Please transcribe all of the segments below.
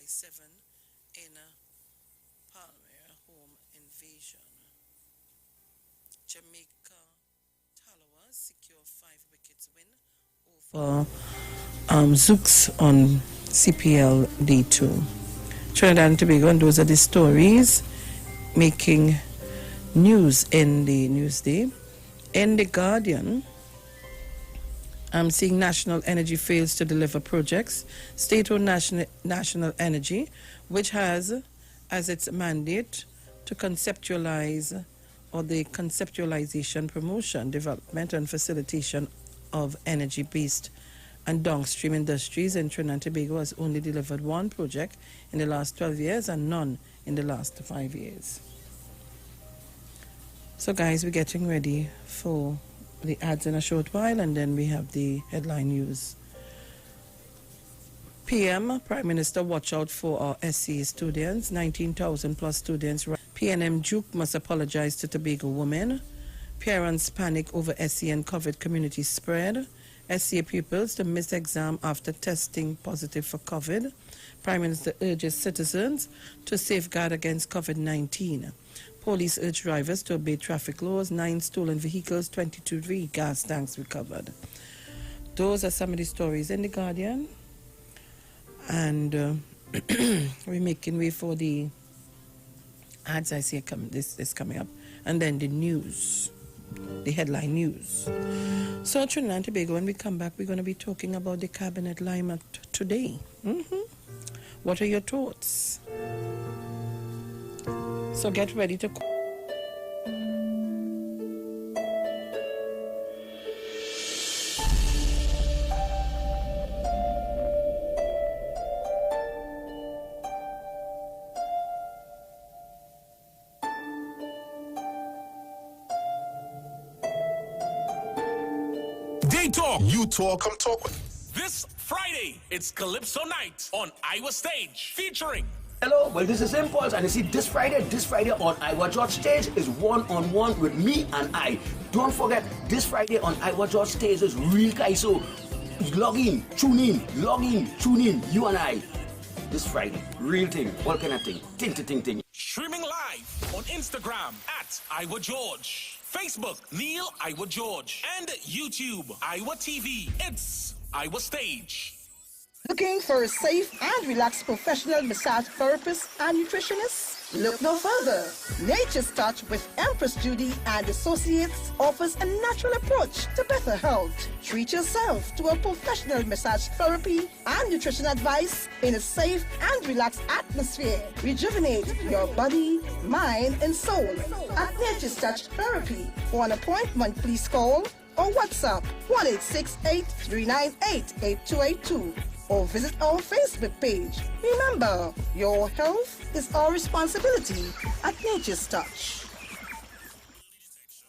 7 in Palmyra home invasion. Jamaica Tallawahs secure 5 wickets win over Zooks on CPL D2. Trinidad and Tobago, and those are the stories making news in the Newsday. In The Guardian, I'm seeing National Energy fails to deliver projects. State-owned National Energy, which has as its mandate to conceptualize or the conceptualization, promotion, development and facilitation of energy-based and downstream industries in Trinidad and Tobago, has only delivered one project in the last 12 years and none in the last 5 years. So guys, we're getting ready for the ads in a short while, and then we have the headline news. PM, Prime Minister, watch out for our SCA students. 19,000 plus students. PNM Juke must apologize to Tobago women. Parents panic over SCA and COVID community spread. SCA pupils to miss exam after testing positive for COVID. Prime Minister urges citizens to safeguard against COVID-19. Police urge drivers to obey traffic laws. 9 stolen vehicles, 22 gas tanks recovered. Those are some of the stories in The Guardian. And we're making way for the ads. I see this is coming up. And then the news, the headline news. So Trinidad and Tobago, when we come back, we're going to be talking about the cabinet climate today. What are your thoughts? So get ready to... They talk, you talk, come talk. This Friday, it's Calypso Night on Iowa Stage, featuring... Hello, well this is Impulse, and you see this Friday on Iowa George Stage is one-on-one with me and I. Don't forget, this Friday on Iowa George Stage is Real Kaiso. Log in, tune in, you and I. This Friday, real thing, all kind of thing, ting. Streaming live on Instagram at Iowa George, Facebook Neil Iowa George, and YouTube Iowa TV. It's Iowa Stage. Looking for a safe and relaxed professional massage therapist and nutritionist? Look no further. Nature's Touch with Empress Judy and Associates offers a natural approach to better health. Treat yourself to a professional massage therapy and nutrition advice in a safe and relaxed atmosphere. Rejuvenate your body, mind, and soul at Nature's Touch Therapy. For an appointment, please call or WhatsApp 1-868-398-8282. Or visit our Facebook page. Remember, your health is our responsibility at Nature's Touch.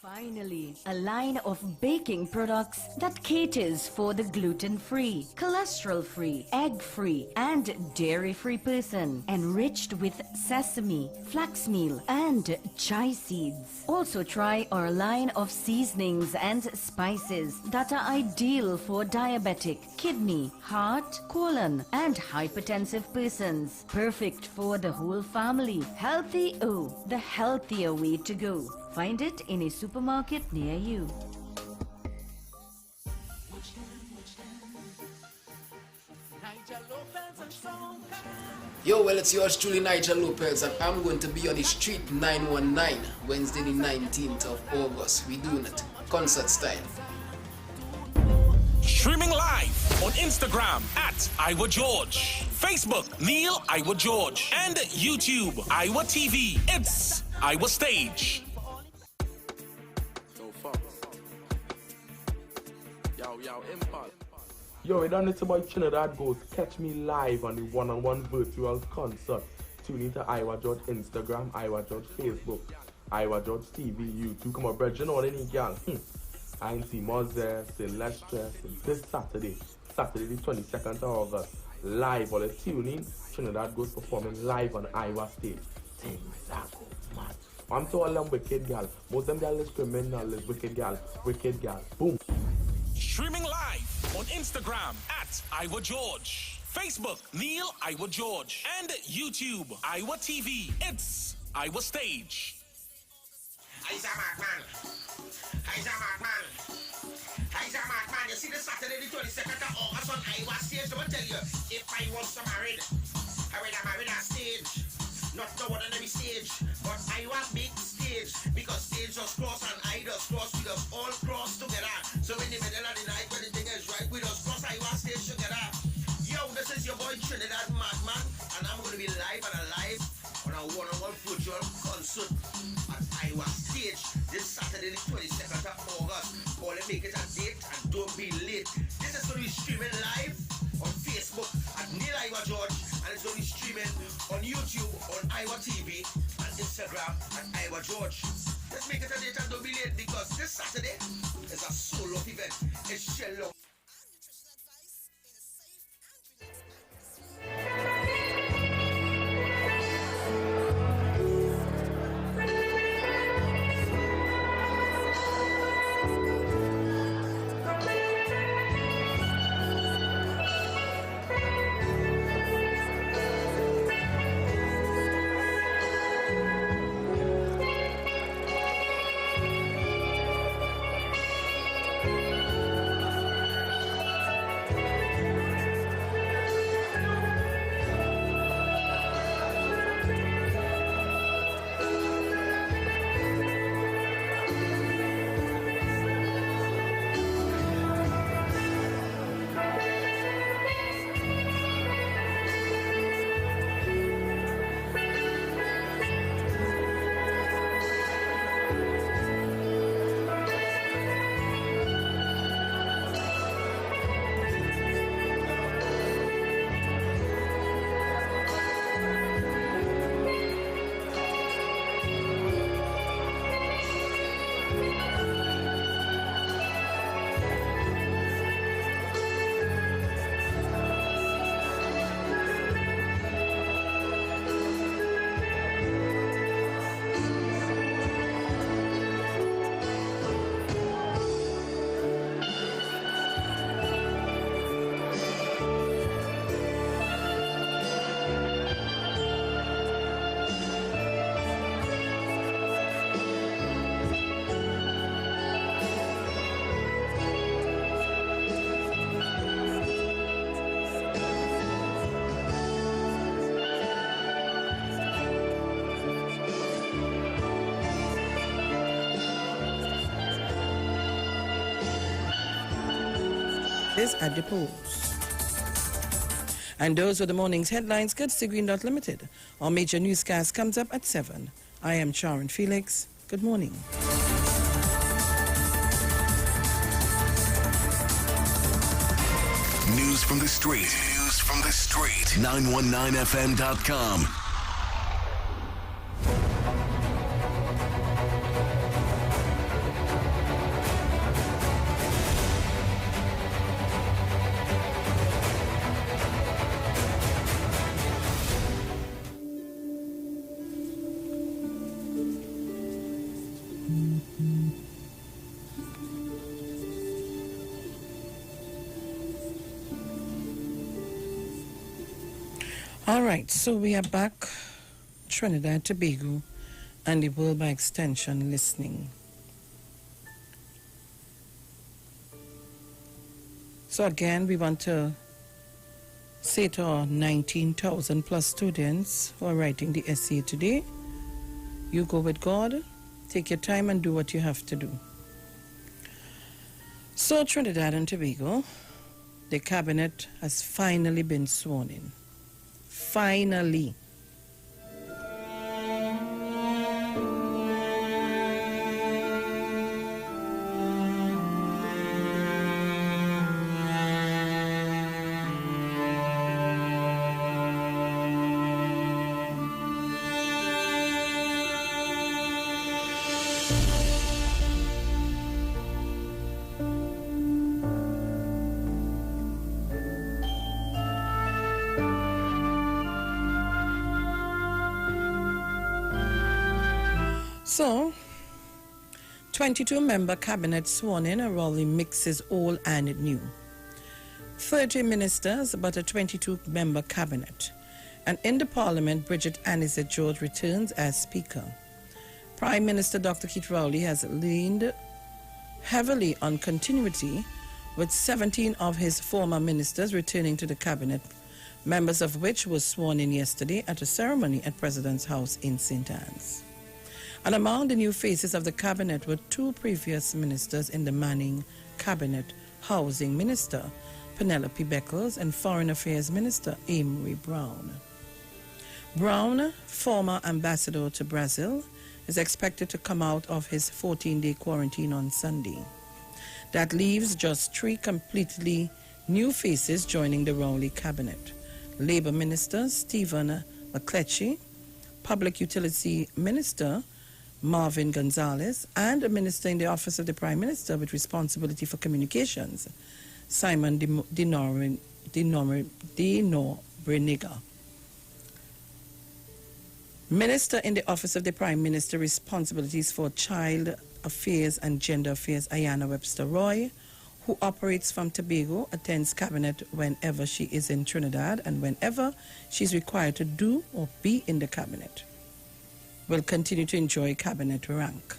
Finally, a line of baking products that caters for the gluten-free, cholesterol-free, egg-free, and dairy-free person, enriched with sesame, flax meal, and chai seeds. Also try our line of seasonings and spices that are ideal for diabetic, kidney, heart, colon, and hypertensive persons. Perfect for the whole family. Healthy O, the healthier way to go. Find it in a supermarket near you. Yo, well, it's yours truly, Nigel Lopez, and I'm going to be on the Street 919 Wednesday the 19th of August. We doing it concert style. Streaming live on Instagram at Iowa George, Facebook Neil Iowa George, and YouTube Iowa TV. It's Iowa Stage. Yo, it done it's about Trinidad Goes. Catch me live on the one-on-one virtual concert. Tune into Iowa George Instagram, Iowa George Facebook, Iowa George TV, YouTube. Come on, brethren, all any gang. I ain't see Moses, Celestia, this Saturday the 22nd of August. Live, all the tuning. Trinidad Goes performing live on Iowa Stage. Things are go mad. I'm to all them wicked gal. Most of them gal is criminal, is wicked gal. Boom. Streaming live on Instagram at Iowa George, Facebook, Neil Iwa George. And YouTube, Iwa TV. It's Iwa Stage. Isa Markman. You see the Saturday the 22nd of August on Iwa Stage. I will tell you, if I was married, I would have married on stage. Not the one on every stage, but I want big stage because stage just cross and I just cross, we just all cross together. So in the middle of the night when the thing is right, we just cross I want stage together. Yo, this is your boy Trinidad Madman, and I'm going to be live and alive on a one-on-one virtual concert at Iowa Stage this Saturday the 22nd of August. Call and make it a date and don't be late. This is going to be streaming live on Facebook at Neil Iwa George, and it's going to be streaming on YouTube, on Iwa TV, and Instagram at Iwa George. Let's make it a date and don't be late because this Saturday is a solo event. It's Shello. At the polls. And those were the morning's headlines. Goods to Green Dot Limited. Our major newscast comes up at 7. I am Sharon Felix. Good morning. News from the street. 919fm.com. All right, so we are back, Trinidad, Tobago, and the world by extension listening. So again, we want to say to our 19,000 plus students who are writing the essay today, you go with God, take your time and do what you have to do. So Trinidad and Tobago, the cabinet has finally been sworn in. Finally. So, 22-member cabinet sworn in, a Raleigh mixes old and new. 30 ministers, but a 22-member cabinet. And in the parliament, Bridget Anizet George returns as Speaker. Prime Minister Dr. Keith Rowley has leaned heavily on continuity, with 17 of his former ministers returning to the cabinet, members of which were sworn in yesterday at a ceremony at President's House in St. Anne's. And among the new faces of the cabinet were two previous ministers in the Manning cabinet, Housing Minister Penelope Beckles and Foreign Affairs Minister Amory Brown. Brown, former ambassador to Brazil, is expected to come out of his 14-day quarantine on Sunday. That leaves just 3 completely new faces joining the Rowley cabinet. Labour Minister Stephen McCletchie, Public Utility Minister Marvin Gonzalez, and a minister in the Office of the Prime Minister with responsibility for communications, Simon Dino Breniga. Minister in the Office of the Prime Minister, responsibilities for Child Affairs and Gender Affairs, Ayanna Webster Roy, who operates from Tobago, attends cabinet whenever she is in Trinidad and whenever she is required to do or be in the cabinet, will continue to enjoy cabinet rank.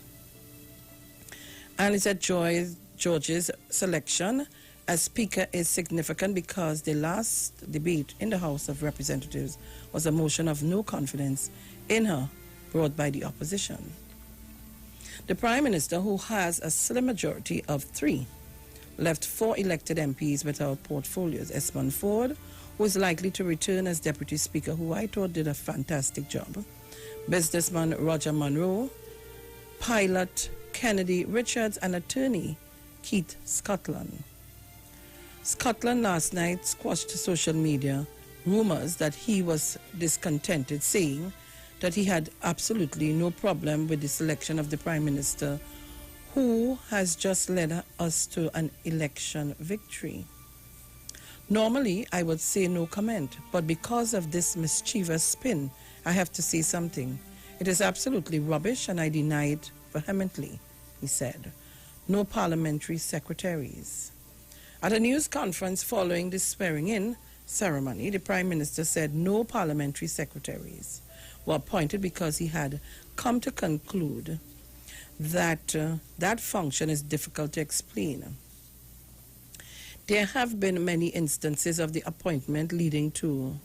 Anizet George's selection as Speaker is significant because the last debate in the House of Representatives was a motion of no confidence in her brought by the opposition. The Prime Minister, who has a slim majority of 3, left 4 elected MPs without portfolios. Esmond Ford, who is likely to return as Deputy Speaker, who I thought did a fantastic job. Businessman Roger Monroe, pilot Kennedy Richards, and attorney Keith Scotland. Scotland last night squashed social media rumors that he was discontented, saying that he had absolutely no problem with the selection of the Prime Minister, who has just led us to an election victory. Normally, I would say no comment, but because of this mischievous spin, I have to say something. It is absolutely rubbish, and I deny it vehemently, he said. No parliamentary secretaries. At a news conference following the swearing-in ceremony, the Prime Minister said no parliamentary secretaries were appointed because he had come to conclude that that function is difficult to explain. There have been many instances of the appointment leading to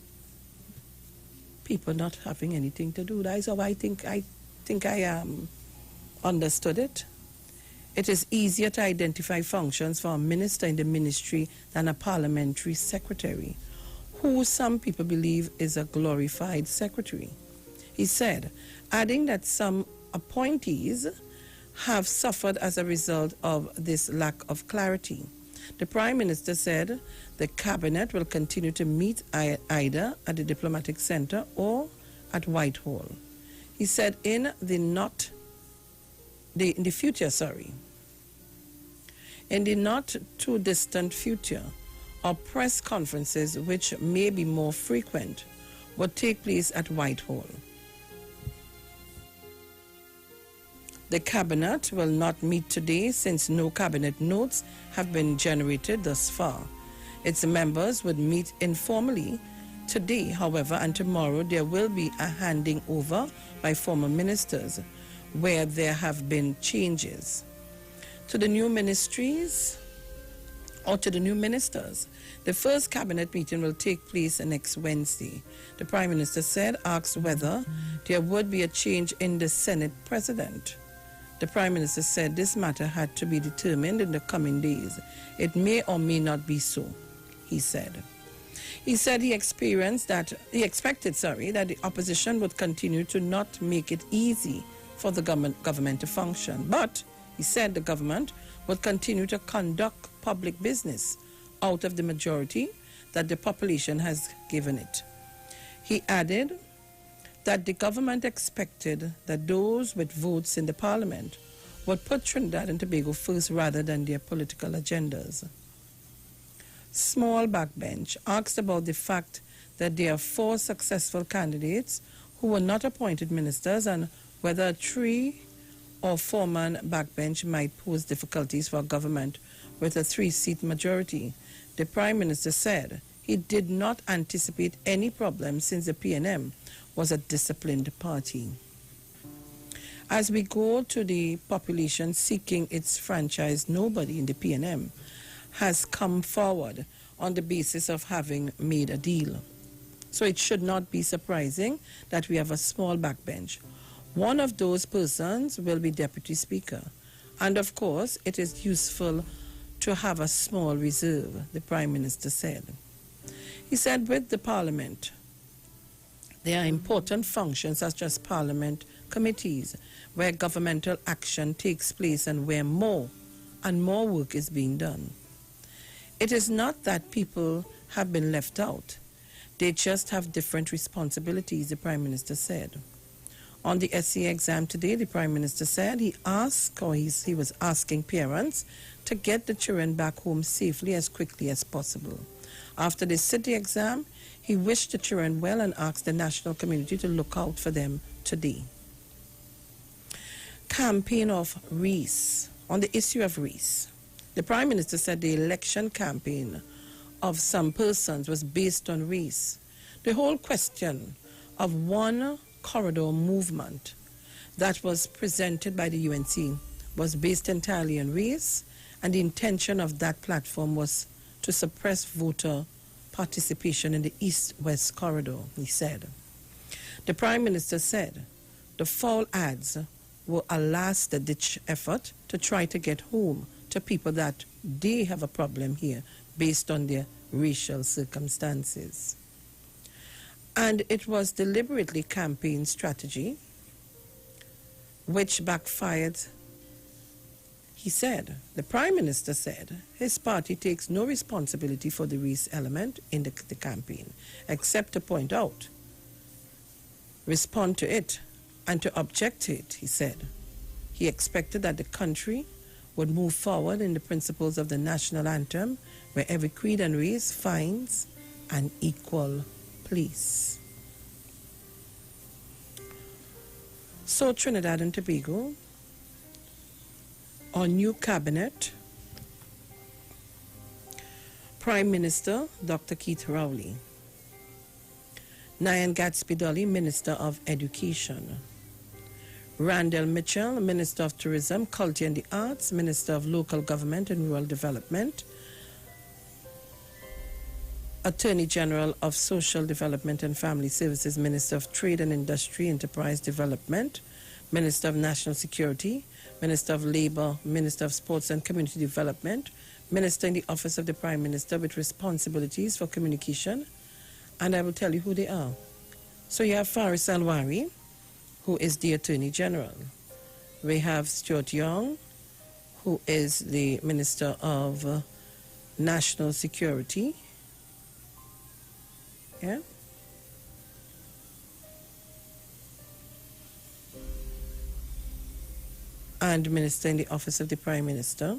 people not having anything to do. That is how I think I understood it. It is easier to identify functions for a minister in the ministry than a parliamentary secretary, who some people believe is a glorified secretary. He said, adding that some appointees have suffered as a result of this lack of clarity. The Prime Minister said the Cabinet will continue to meet either at the Diplomatic Centre or at Whitehall. He said in the not too distant future, our press conferences, which may be more frequent, will take place at Whitehall. The Cabinet will not meet today since no Cabinet notes have been generated thus far. Its members would meet informally today, however, and tomorrow there will be a handing over by former ministers where there have been changes. To the new ministries or to the new ministers, the first Cabinet meeting will take place next Wednesday. The Prime Minister said, asked whether there would be a change in the Senate President. The Prime Minister said this matter had to be determined in the coming days. It may or may not be so, he said. He said he expected that the opposition would continue to not make it easy for the government to function. But he said the government would continue to conduct public business out of the majority that the population has given it. He added that the government expected that those with votes in the parliament would put Trinidad and Tobago first rather than their political agendas. Small Backbench asked about the fact that there are 4 successful candidates who were not appointed ministers and whether a 3 or 4-man backbench might pose difficulties for a government with a 3-seat majority. the Prime Minister said he did not anticipate any problems since the PNM was a disciplined party. As we go to the population seeking its franchise, nobody in the PNM has come forward on the basis of having made a deal. So it should not be surprising that we have a small backbench. One of those persons will be Deputy Speaker. And of course, it is useful to have a small reserve, the Prime Minister said. He said with the Parliament, there are important functions such as Parliament committees where governmental action takes place and where more and more work is being done. It is not that people have been left out. They just have different responsibilities, the Prime Minister said. On the SC exam today, the Prime Minister said he was asking parents to get the children back home safely as quickly as possible. After the city exam, he wished the children well and asked the national community to look out for them today. Campaign of Rees. On the issue of Rees, the Prime Minister said the election campaign of some persons was based on Rees. The whole question of one corridor movement that was presented by the UNC was based entirely on Rees, and the intention of that platform was to suppress voter participation in the East-West corridor, he said. The Prime Minister said the foul ads were a last-ditch effort to try to get home to people that they have a problem here based on their racial circumstances. And it was deliberately campaign strategy which backfired. He said, the Prime Minister said, his party takes no responsibility for the race element in the campaign, except to point out, respond to it, and to object to it, he said. He expected that the country would move forward in the principles of the national anthem, where every creed and race finds an equal place. So Trinidad and Tobago, our new cabinet, Prime Minister Dr. Keith Rowley, Nyan Gatsby-Dolly, Minister of Education, Randall Mitchell, Minister of Tourism, Culture and the Arts, Minister of Local Government and Rural Development, Attorney General of Social Development and Family Services, Minister of Trade and Industry, Enterprise Development, Minister of National Security, Minister of Labor, Minister of Sports and Community Development, Minister in the Office of the Prime Minister with responsibilities for communication, and I will tell you who they are. So you have Faris Alwari, who is the Attorney General. We have Stuart Young, who is the Minister of National Security. Yeah. And Minister in the Office of the Prime Minister.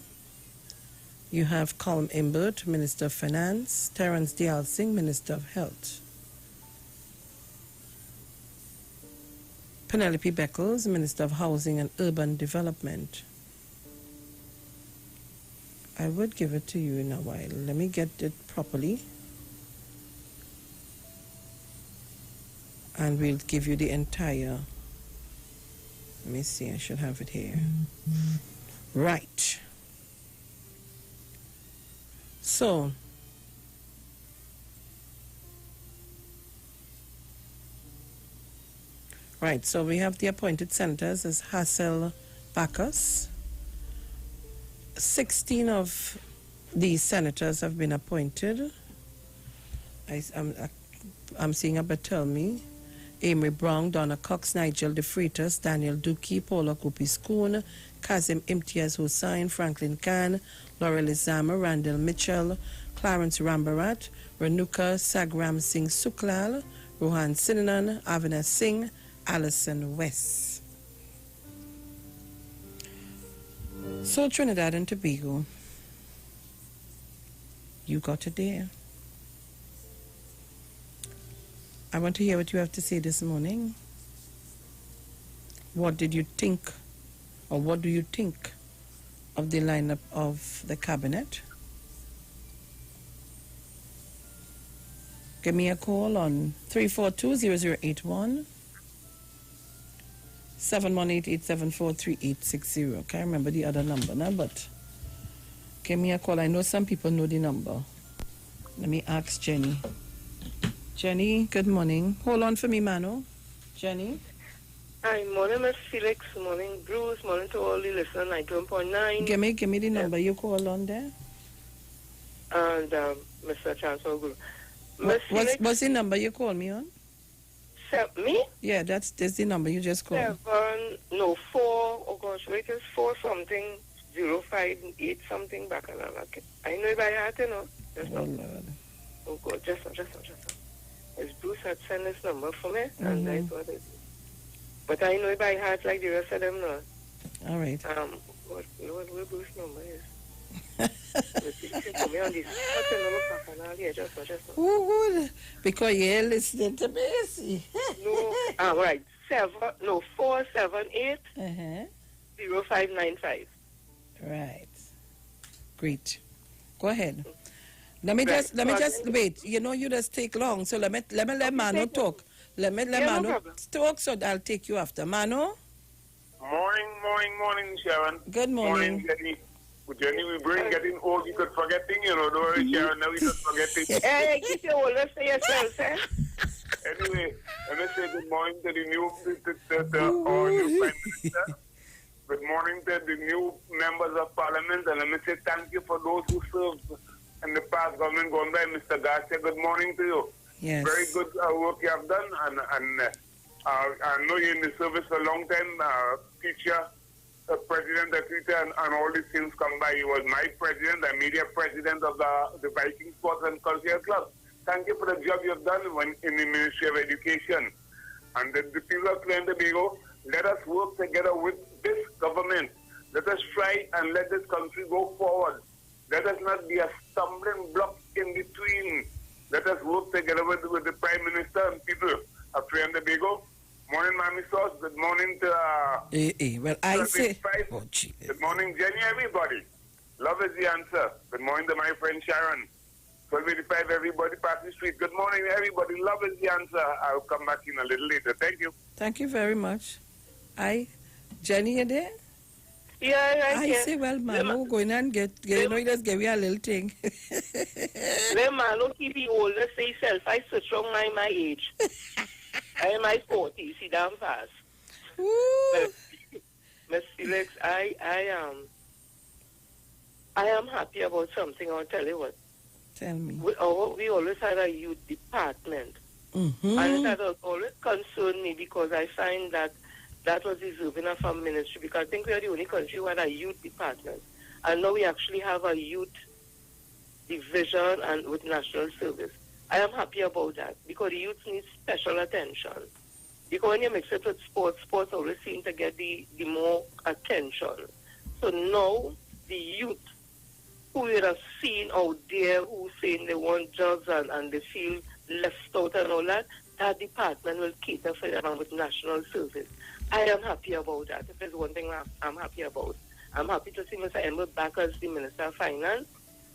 You have Colm Imbert, Minister of Finance, Terence Dial Singh, Minister of Health. Penelope Beckles, Minister of Housing and Urban Development. I would give it to you in a while. Let me get it properly. And we'll give you the entire. Let me see, I should have it here. Right. So, right, so we have the appointed senators as Hassel Bacchus. 16 of these senators have been appointed. I'm seeing a Bertelmi, Amory Brown, Donna Cox, Nigel De Freitas, Daniel Dukey, Paula Gopi-Schoon, Kazim Imtiaz Hussain, Franklin Khan, Laurel Izama, Randall Mitchell, Clarence Rambarat, Renuka Sagram Singh Suklal, Rohan Sinanan, Avina Singh, Alison West. So Trinidad and Tobago, you got it there. I want to hear what you have to say this morning. What did you think, or what do you think of the lineup of the cabinet? Give me a call on 342-0081, 718-874-3860. Can't remember the other number now, but give me a call. I know some people know the number. Let me ask Jenny. Jenny, good morning. Hold on for me, Mano. Jenny? Hi, morning, Miss Felix. Morning, Bruce. Morning to all the listeners, 91.9. Give me the number you call on there. And Mr. Chancellor Guru. What's the number you call me on? Me? Yeah, that's the number you just called. 4, oh gosh, wait, it's 4 something, 058 something back and I know if I had to know. Just oh, Lord. Oh God, just now. As Bruce had sent this number for me, and that's what it is. But I know if I had like the rest of them now. All right. What Bruce's number is? Ooh, because you're listening to me, see. No, right. 478 0595. Right. Great. Go ahead. Let me just wait. You know, you just take long, so let Mano talk. Let Mano talk, so I'll take you after. Mano? Morning, Sharon. Good morning. Jenny. With Jenny, we bring getting old, you could forget things, you know, don't worry, Sharon, now we just forget things. Hey, keep your old, say yourself, eh? Anyway, let me say good morning to the new Prime Minister. Good morning to the new members of Parliament, and let me say thank you for those who served in the past government going by. Mr. Garcia, good morning to you. Yes. Very good work you have done, and I know you're in the service for a long time, teacher, president of Twitter, and all these things come by. He was my president, the media president of the Viking Sports and Cultural Club. Thank you for the job you've done in the Ministry of Education. And the people of Trinidad and Tobago, let us work together with this government. Let us try and let this country go forward. Let us not be a stumbling block in between. Let us work together with the Prime Minister and people of Trinidad and Tobago. Morning, Mammy Sauce. Good morning to... well, I say... Oh, good morning, Jenny, everybody. Love is the answer. Good morning to my friend Sharon. 1285, everybody pass the street. Good morning, everybody. Love is the answer. I'll come back in a little later. Thank you. Thank you very much. Jenny, you there? Yeah, I say, well, Mano, go in and get you know, just give you a little thing. Let Mano keep the older say self. I so strong my age. I am my 40, see damn fast. Miss Felix, I am happy about something. I'll tell you what. Tell me. We always had a youth department. Mm-hmm. And that has always concerned me because I find that was deserving of a ministry, because I think we are the only country who had a youth department. And now we actually have a youth division and with national service. I am happy about that because the youth needs special attention. Because when you mix it with sports always seem to get the more attention. So now the youth who we have seen out there who saying they want jobs and they feel left out and all that, that department will cater for them with national service. I am happy about that. If there's one thing I'm happy about. I'm happy to see Mr. Emmer back as the Minister of Finance.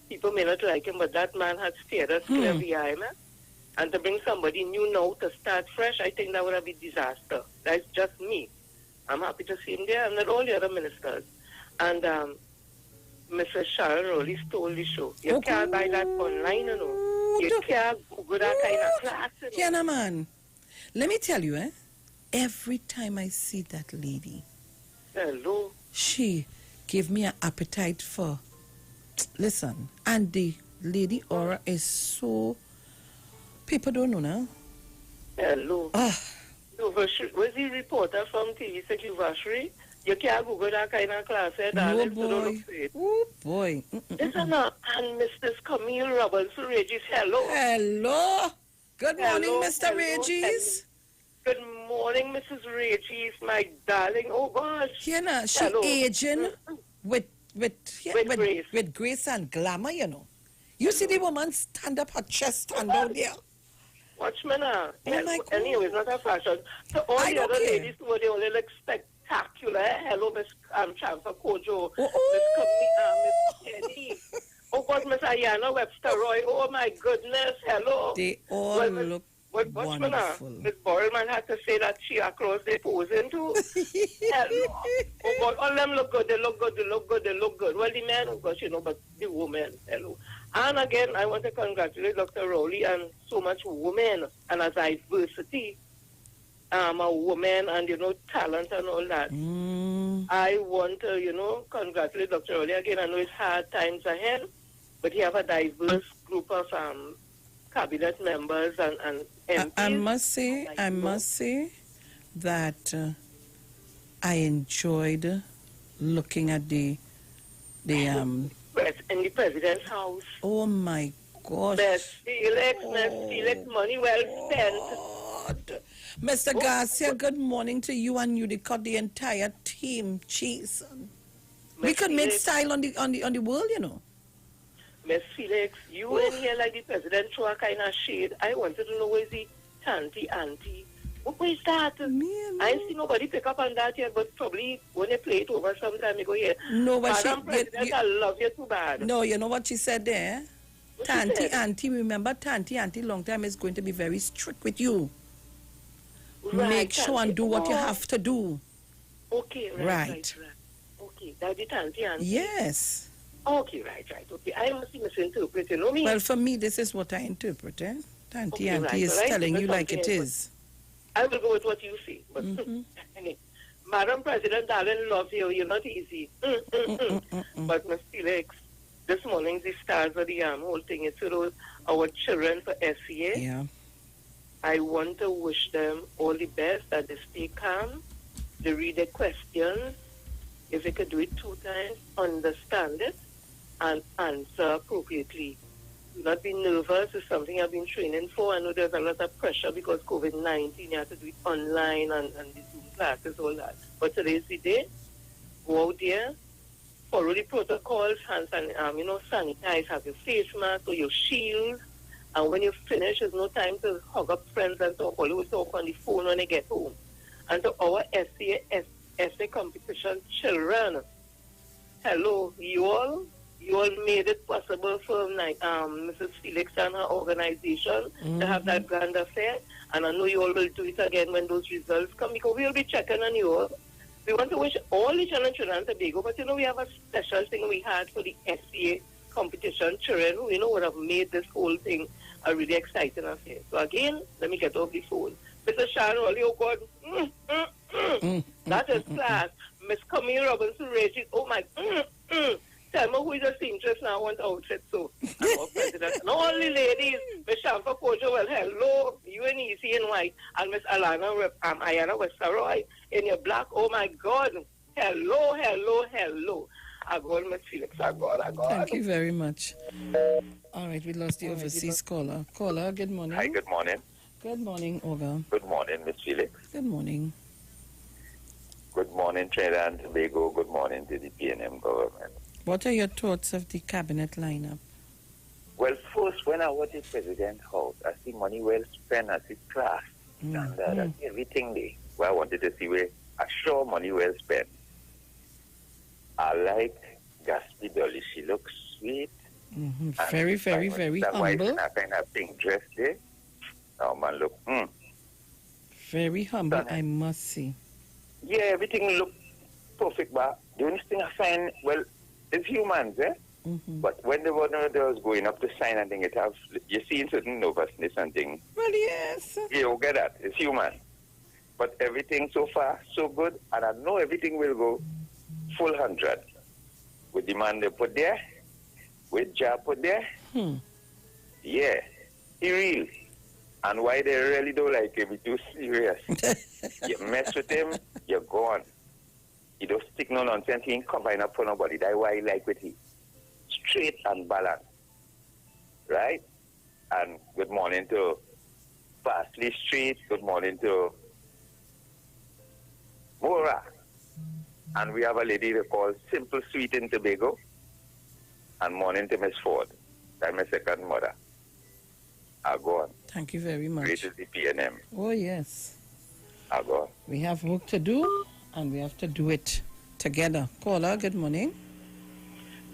People may not like him, but that man has steered us clear behind him. And to bring somebody new now to start fresh, I think that would have been disaster. That's just me. I'm happy to see him there, and not all the other ministers. And Mrs. Sharon Rowley stole the show. You can't buy that online, you know. You can't Google that kind of class. Yeah, no, man. Let me tell you, every time I see that lady, hello, she gave me an appetite for... Listen, and the lady aura is so... People don't know now. Hello. Was the reporter from TV City Vashri? You can't Google that kind of class. No, boy. Oh, boy. Listen, and Mrs. Camille Robinson Regis, hello. Hello. Good morning, Mr. Regis. Good morning, Mrs. Regis, my darling. Oh, gosh. Yeah, she aging with grace and glamour, you know. You see the woman stand up, her chest stand out there. Watch me now. Oh, my God. Anyway, it's not a fashion. So all the other ladies who they only look spectacular. Hello, Miss Chancellor Kojo, Miss Camille, Miss Jenny. Oh, God, Miss Ayana Webster Roy. Oh, my goodness. Hello. They all look wonderful. Miss Borelman had to say that she across the posing too. Hello. Oh, God, all them look good. They look good. They look good. They look good. Well, the men, of course, but the women. Hello. And again, I want to congratulate Dr. Rowley and so much women and a diversity. A woman and, talent and all that. I want to, congratulate Dr. Rowley again. I know it's hard times ahead, but he have a diverse group of cabinet members and MPs. I must say that I enjoyed looking at the in the president's house. Oh my gosh! Miss Felix, money well spent. Mr. Garcia, good morning to you and the entire team. Jeez, we could make style on the world, Miss Felix, you in here like the president throw a kind of shade. I wanted to know where's the tanty auntie. What is that? I ain't seen nobody pick up on that yet, but probably when they play it over sometime, you go here. No, but Madam President, I love you too bad. No, you know what she said there? Tanty auntie, remember Tanty auntie long time is going to be very strict with you. Right, make sure and do what you have to do. Okay, right. Okay, that's the tanty auntie. Yes. Okay, right. Okay, I must be misinterpreting. No, me. Well, for me, this is what I interpret. Tanty auntie is telling you like it is. I will go with what you say. But Madam President, darling, love you. You're not easy. But Ms. Felix, this morning the stars of the whole thing is our children for SCA. Yeah. I want to wish them all the best, that they stay calm, they read their questions. If they could do it 2 times, understand it, and answer appropriately. Do not be nervous. It's something I've been training for. I know there's a lot of pressure because COVID-19, you have to do it online and the Zoom classes, all that. But today's the day. Go out there, follow the protocols, sanitize, have your face mask or your shield. And when you finish, there's no time to hug up friends and talk. Always talk on the phone when they get home. And to our essay competition children, hello, you all made it possible for Mrs. Felix and her organization to have that grand affair. And I know you all will do it again when those results come, because we'll be checking on you all. We want to wish all the children in Trinidad and Tobago, but we have a special thing we had for the SCA competition children who would have made this whole thing a really exciting affair. So again, let me get off the phone. Mr. Sharon Rowley, oh God, that is class. Miss Camille Robinson Reggie, oh my, tell me who is a seamstress now, I want outfit, so I'm our president. And all the ladies, Miss Shampa Kojo, well, hello, you in easy and white, and Miss Ayana Westaroy in your black, oh my God, hello. I go, Miss Felix, I go. Thank you very much. All right, we lost the overseas caller. Caller, good morning. Hi, good morning. Good morning, Olga. Good morning, Miss Felix. Good morning. Good morning, Trinidad and Tobago. Good morning to the PNM government. What are your thoughts of the cabinet lineup? Well, first, when I was in President's house, I see money well spent as a class. And that's everything there. Where I wanted to see where I show money well spent. I like Gatsby Dolly. She looks sweet. Very, very, very humble. That kind of pink dress there. Oh, man, look. Very humble, I must say. Yeah, everything look perfect, but the only thing I find, well, it's humans, eh? But when the one was going up to sign and thing, you're seeing certain nervousness and things. Well, yes. You get that. It's human. But everything so far, so good. And I know everything will go full 100. With the man they put there, with job put there. Yeah, he real. And why they really don't like him, he's too serious. You mess with him, you're gone. He don't stick no nonsense, he ain't combine up for nobody. That's why he like with him. Straight and balanced. Right? And good morning to Parsley Street. Good morning to Mora. And we have a lady they call Simple Sweet in Tobago. And morning to Miss Ford. That's my second mother. I'll go on. Thank you very much. Great is the PNM. Oh, yes. I'll go on. We have work to do, and we have to do it together. Caller, good morning.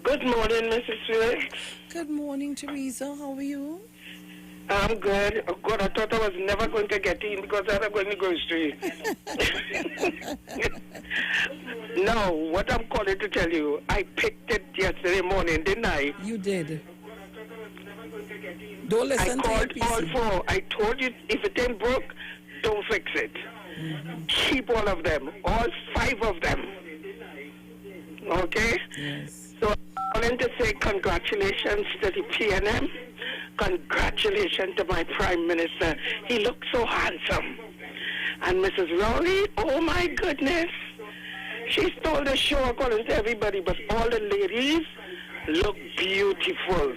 Good morning, Mrs. Felix. Good morning, Teresa. How are you? I'm good. Oh God, I thought I was never going to get in because I was going to go straight. No, what I'm calling to tell you, I picked it yesterday morning, didn't I? You did. Don't listen to your PC. I called all four. I told you if it ain't broke, don't fix it. Keep all of them, all 5 of them. Okay? Yes. So I'm calling to say congratulations to the PNM. Congratulations to my Prime Minister. He looks so handsome. And Mrs. Rowley, oh my goodness. She stole the show according to everybody, but all the ladies look beautiful.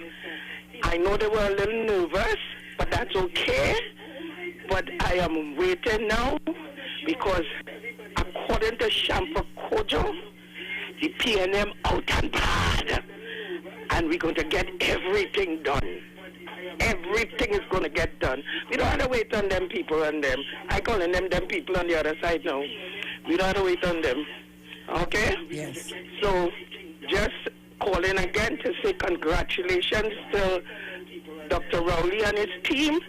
I know they were a little nervous, but that's okay. But I am waiting now because according to Shampa Kojo, the PNM out and bad. And we're going to get everything done. Everything is going to get done. We don't have to wait on them people and them. I calling them people on the other side now. We don't have to wait on them. Okay? Yes. So just calling again to say congratulations to Dr. Rowley and his team.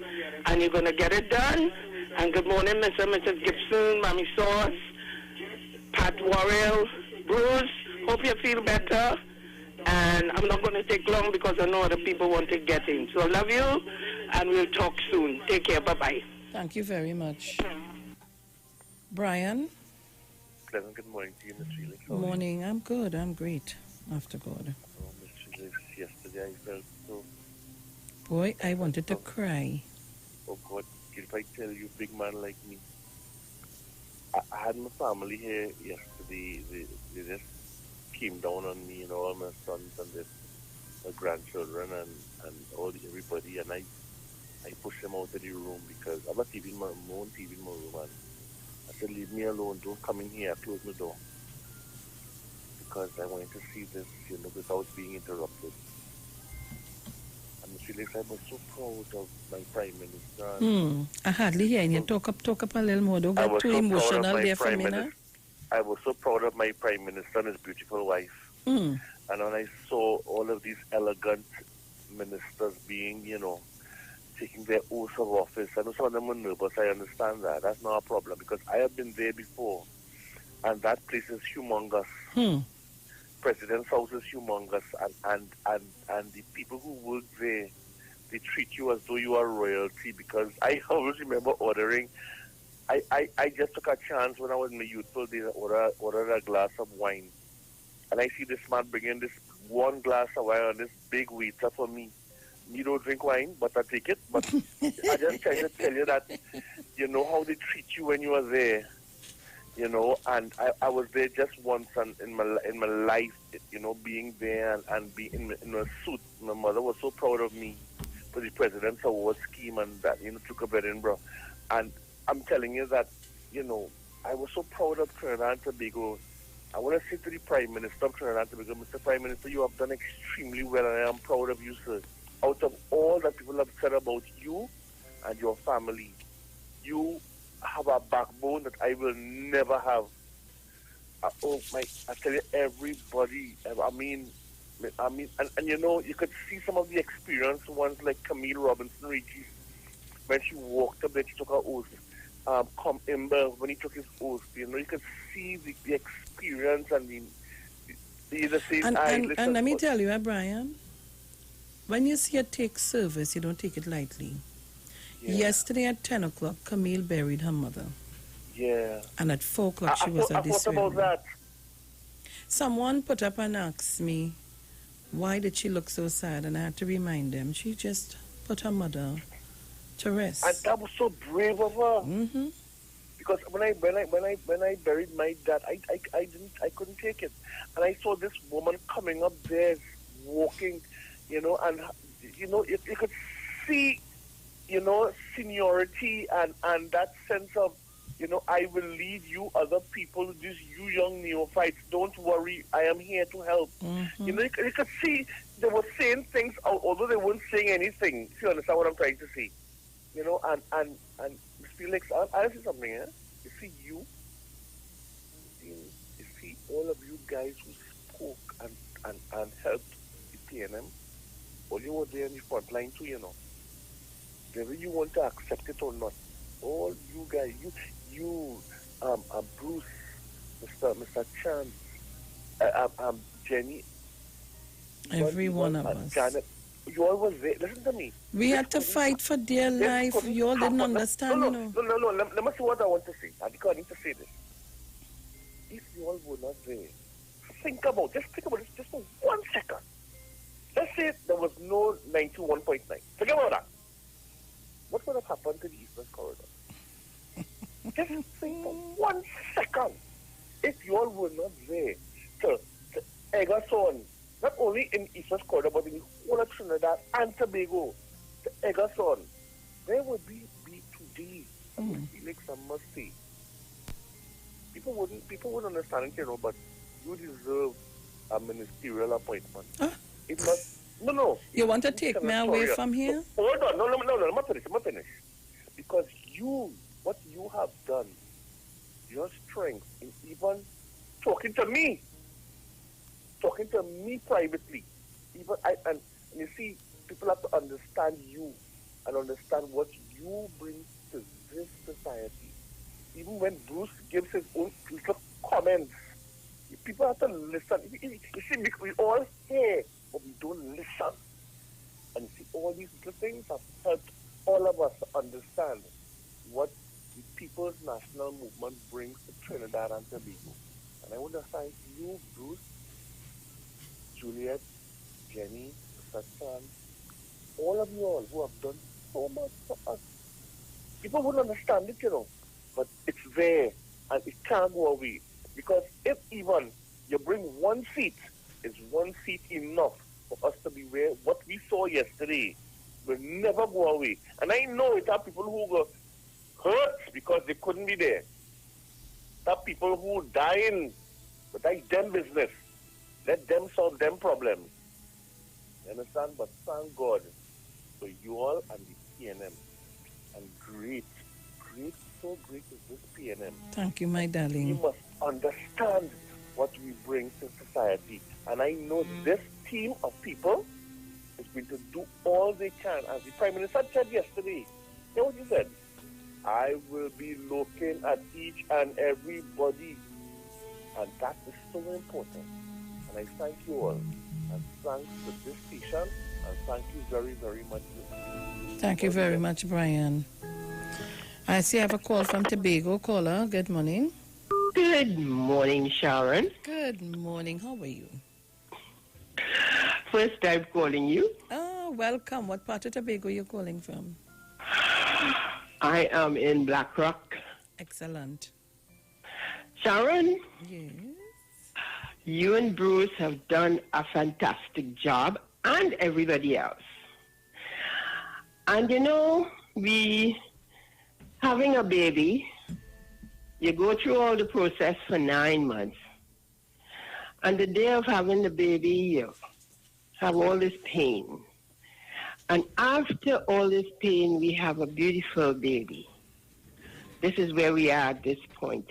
And you're going to get it done. And good morning, Mr. and Mrs. Gibson, Mammy Sauce, Pat Worrell, Bruce. Hope you feel better. And I'm not going to take long because I know other people want to get in. So I love you, and we'll talk soon. Take care. Bye-bye. Thank you very much. Brian? Pleasant good morning to you, Ms. Felix. Good morning. I'm good. I'm great. After God. Oh, Ms. Felix, yesterday I felt so... Boy, I wanted to cry. Oh, God, if I tell you, big man like me. I had my family here yesterday. They just came down on me, you know, all my sons and my grandchildren and everybody, and I pushed them out of the room because I have a TV in my own TV in my room, and I said, leave me alone, don't come in here, close the door. Because I wanted to see this, you know, without being interrupted. And Mr. Felix, I was so proud of my Prime Minister. I hardly hear you. Talk up a little more. Don't get too emotional there for me now. I was so proud of my Prime Minister and his beautiful wife. And when I saw all of these elegant ministers being, you know, taking their oath of office, I know some of them were nervous, I understand that. That's not a problem because I have been there before. And that place is humongous. President's house is humongous. And the people who work there, they treat you as though you are royalty because I always remember ordering. I just took a chance when I was in my youthful days, ordered a glass of wine. And I see this man bringing this one glass of wine on this big waiter for me. Me don't drink wine, but I take it. But I just trying to tell you that, you know how they treat you when you are there. You know, and I was there just once and in my life, you know, being there and being in a suit. My mother was so proud of me for the President's Award scheme and that, you know, took up Edinburgh. And I'm telling you that, you know, I was so proud of Trinidad and Tobago. I want to say to the Prime Minister of Trinidad and Tobago, Mr. Prime Minister, you have done extremely well, and I am proud of you, sir. Out of all that people have said about you and your family, you have a backbone that I will never have. I tell you, everybody, I mean, and you know, you could see some of the experienced ones like Camille Robinson Regis, when she walked up there, she took her oath. Imber, when he took his oath, you know, you could see the experience and the same and let me tell you, Brian, when you see a take service, you don't take it lightly. Yeah. Yesterday at 10 o'clock, Camille buried her mother. Yeah. And at 4 o'clock, she was at this ceremony. What about that? Someone put up and asked me, why did she look so sad? And I had to remind them, she just put her mother to rest. And that was so brave of her. Because when I buried my dad, I couldn't take it. And I saw this woman coming up there, walking, you know, and, you know, you could see, you know, seniority and that sense of, you know, I will lead you other people, you young neophytes, don't worry, I am here to help. You know, you could see they were saying things, although they weren't saying anything, if you understand what I'm trying to say. You know, and Felix, I'll say something, eh? You see you see all of you guys who spoke and helped the PNM, all you were there in the front line too, whether you want to accept it or not, all you guys, Bruce, Mr. Chan, Jenny, every one of us. Janet, you all was there. Listen to me. We had to fight for dear life. You all didn't understand, No. Let me see what I want to say. I need to say this. If you all were not there, think about this just for 1 second. Let's say there was no 91.9. Forget about that. What would have happened to the Eastern Corridor? Just think for 1 second. If you all were not there to egg us on, not only in Eastern Corridor, but in the whole of Trinidad and Tobago, to egg us on, there would be today. Felix, I must say. People wouldn't understand it, but you deserve a ministerial appointment. It must. No. You want to take me away from here? Hold on. No. I'm not finished. Because what you have done, your strength in even talking to me privately, and you see, people have to understand you and understand what you bring to this society. Even when Bruce gives his own little comments, people have to listen. You see, we all hear, but we don't listen. And you see, all these little things have helped all of us to understand what the People's National Movement brings to Trinidad and Tobago. And I want to thank you, Bruce, Juliet, Jenny, Satan, all of you all who have done so much for us. People wouldn't understand it, but it's there and it can't go away. Because if even you bring 1 seat, is 1 seat enough for us to be where what we saw yesterday will never go away. And I know it are people who go hurt because they couldn't be there. There are people who dying, but that's them business. Let them solve them problems. You understand? But thank God for you all and the PNM. And great, so great is this PNM. Thank you, my darling. You must understand what we bring to society. And I know this team of people is going to do all they can. As the Prime Minister said yesterday, you know what he said? I will be looking at each and everybody. And that is so important. And I thank you all. And thanks to this station. And thank you very, very much. Thank you very much, Brian. I see I have a call from Tobago. Caller, good morning. Good morning, Sharon. Good morning. How are you? First time calling you. Oh, welcome. What part of Tobago are you calling from? I am in Black Rock. Excellent. Sharon? Yes? You and Bruce have done a fantastic job, and everybody else. And we having a baby, you go through all the process for 9 months. And the day of having the baby, you have all this pain. And after all this pain, we have a beautiful baby. This is where we are at this point.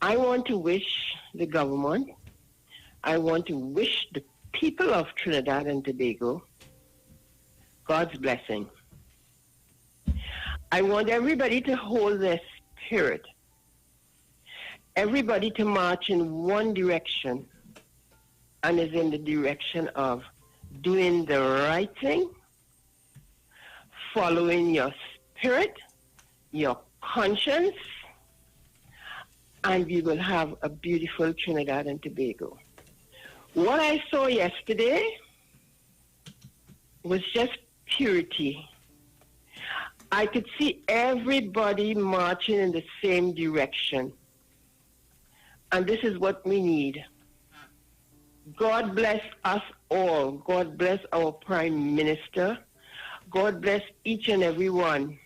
I want to wish the government, I want to wish the people of Trinidad and Tobago God's blessing. I want everybody to hold their spirit. Everybody to march in one direction, and is in the direction of doing the right thing, following your spirit, your conscience, and we will have a beautiful Trinidad and Tobago. What I saw yesterday was just purity. I could see everybody marching in the same direction. And this is what we need. God bless us all. God bless our Prime Minister. God bless each and every one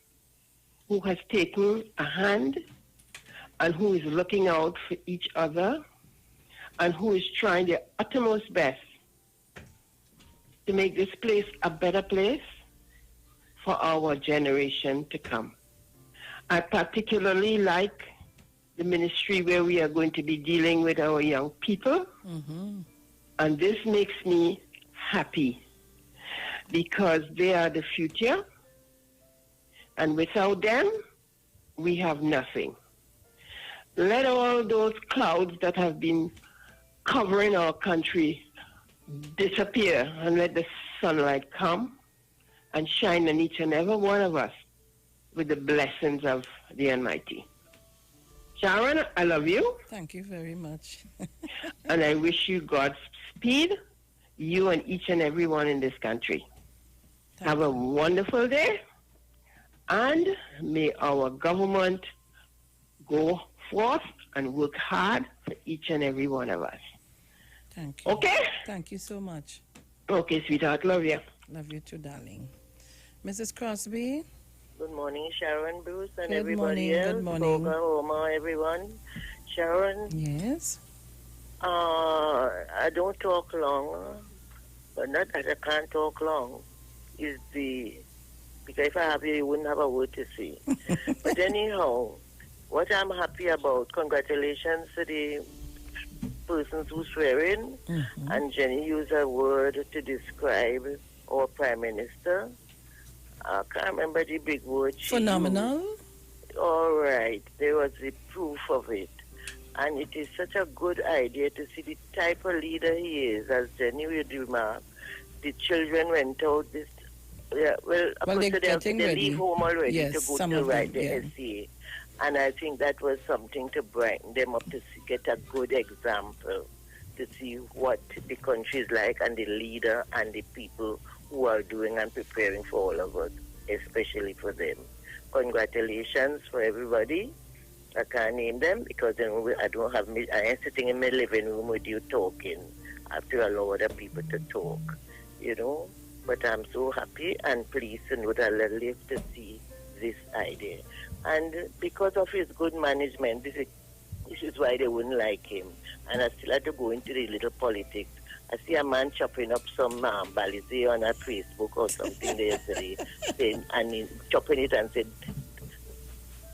who has taken a hand and who is looking out for each other and who is trying their uttermost best to make this place a better place for our generation to come. I particularly like the ministry where we are going to be dealing with our young people. And this makes me happy because they are the future. And without them, we have nothing. Let all those clouds that have been covering our country disappear and let the sunlight come and shine on each and every one of us with the blessings of the Almighty. Sharon, I love you. Thank you very much. And I wish you Godspeed, you and each and every one in this country. Have a wonderful day, and may our government go forth and work hard for each and every one of us. Thank you. Okay? Thank you so much. Okay, sweetheart. Love you. Love you too, darling. Mrs. Crosby? Good morning, Sharon, Bruce, and Good everybody morning, else. good morning. Oklahoma, everyone. Sharon? Yes? I don't talk long, but not that I can't talk long. Because if I have you, you wouldn't have a word to say. But anyhow, what I'm happy about, congratulations to the persons who swear in, and Jenny used a word to describe our Prime Minister. I can't remember the big word she Phenomenal. used. All right. There was the proof of it. And it is such a good idea to see the type of leader he is, as Jenny would remark. The children went out this... Yeah, well, of course, they leave home already to go to write the essay. And I think that was something to brighten them up, to get a good example, to see what the country is like and the leader and the people who are doing and preparing for all of us, especially for them. Congratulations for everybody. I can't name them because then I don't have me. I am sitting in my living room with you talking. I have to allow other people to talk, you know. But I'm so happy and pleased to know that I live to see this idea. And because of his good management, this is why they wouldn't like him. And I still had to go into the little politics. I see a man chopping up some balizé on a Facebook or something yesterday, and he chopping it and said,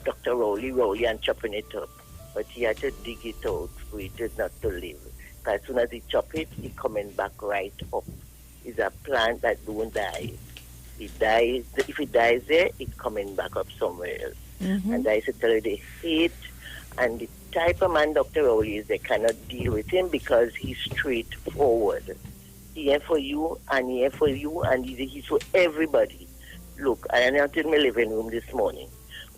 Dr. Rowley, and chopping it up. But he had to dig it out for it not to live. As soon as he chop it, he coming back right up. It's a plant that don't die. It dies. If it dies there, it's coming back up somewhere else. And I said, tell you, they hate, and the type of man Dr. Rowley is, they cannot deal with him because he's straightforward. He here for you, and he here for you, and he's for everybody. Look, I am out in my living room this morning.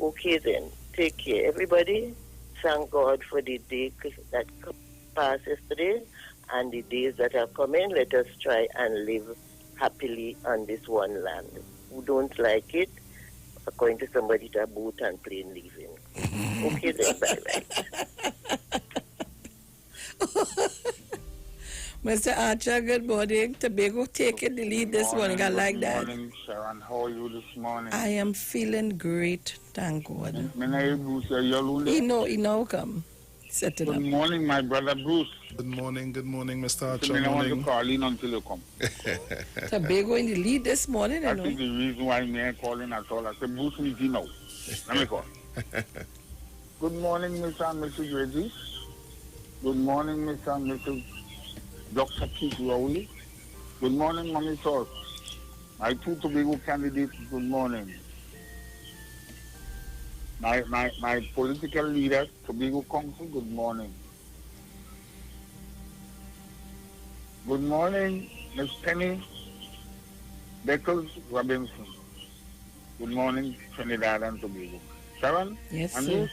Okay then, take care, everybody. Thank God for the day that passed yesterday and the days that are coming. Let us try and live happily on this one land. Who don't like it, according to somebody, to boat and plane leaving. Okay then, bye-bye. Mr. Archer, good morning. Tobago taking the lead this morning. I like that. Good morning, Sharon. How are you this morning? I am feeling great, thank God. He know come. Set it Good up. morning, my brother Bruce. Good morning, Mr. Archer. I want to call in until you come. Tobago in the lead this morning, That's the reason why I'm calling at all. I said, Bruce needs you now. Let me call. Good morning, Mr. and Mrs. Reggie. Good morning, Mr. and Mrs. Dr. Keith Rowley. Good morning, Mommy Sauce. My two Tobago candidates, good morning. My political leader, Tobago Council, good morning. Good morning, Miss Penny Beckles Robinson. Good morning, Trinidad and Tobago. Sharon? Yes, and sir.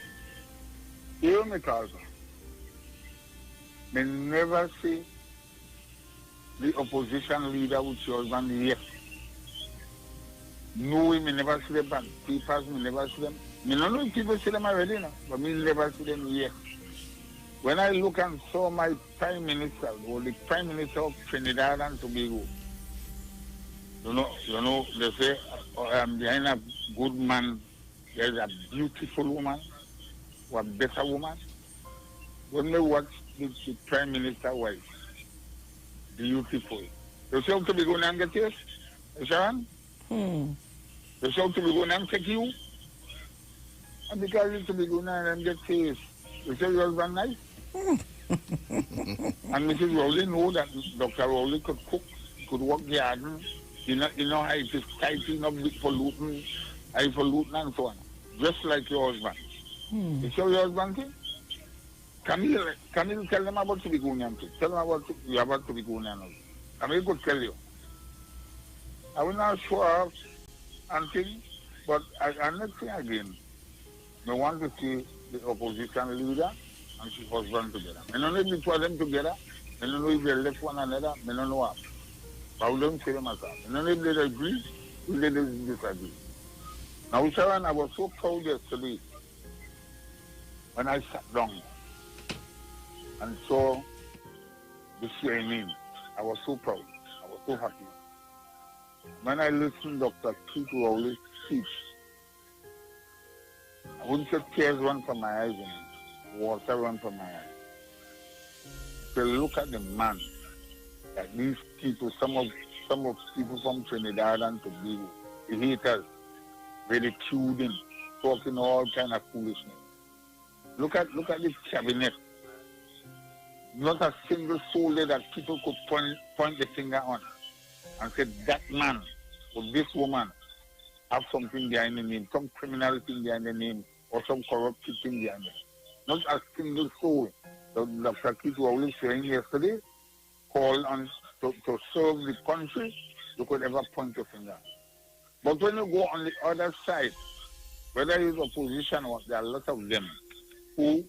Hear me, Carter. They never see the opposition leader with your husband yes. No, we never see them, but people, we never see them. I don't know if people see them already, no, but we never see them yet. When I look and saw my Prime Minister, or the Prime Minister of Trinidad and Tobago, you know, they say behind a good man, there's a beautiful woman, or a better woman. When they watch the Prime Minister wife, beautiful. You see how Tobago and get this, Sharon? You see how Tobago and take you? And because it's Tobago and get this, You say your husband nice? And Mrs. Rowley know that Dr. Rowley could cook, could work garden. You know how it is tighting up with pollutant, highfalutin and so on. Just like your husband. You see your husband thing? Camille, tell them about Tubigunian too. Tell them about Tubigunian. Camille could tell you. I will not show off and things, but I'm not saying again. I want to see the opposition leader and his husband together. I don't know if it was them together. I don't know if they left one another. I don't know what. But I don't say them myself. I don't know if they agree, if they disagree. Now, Sharon, I was so proud yesterday when I sat down and saw the swimming. I was so proud. I was so happy. When I listened to Dr. Keith Rowley's speech, I wouldn't say tears run from my eyes and water run from my eyes. So look at the man that these people, some of people from Trinidad and Tobago, the haters, very tuned in, talking all kind of foolishness. Look at the cabinet. Not a single soul there that people could point the finger on and say that man or this woman have something behind the name, some criminality behind the name, or some corrupt thing behind it. Not a single soul. Dr. Keith Rowley saying yesterday, called on to serve the country, you could ever point your finger. But when you go on the other side, whether it's opposition or there are a lot of them who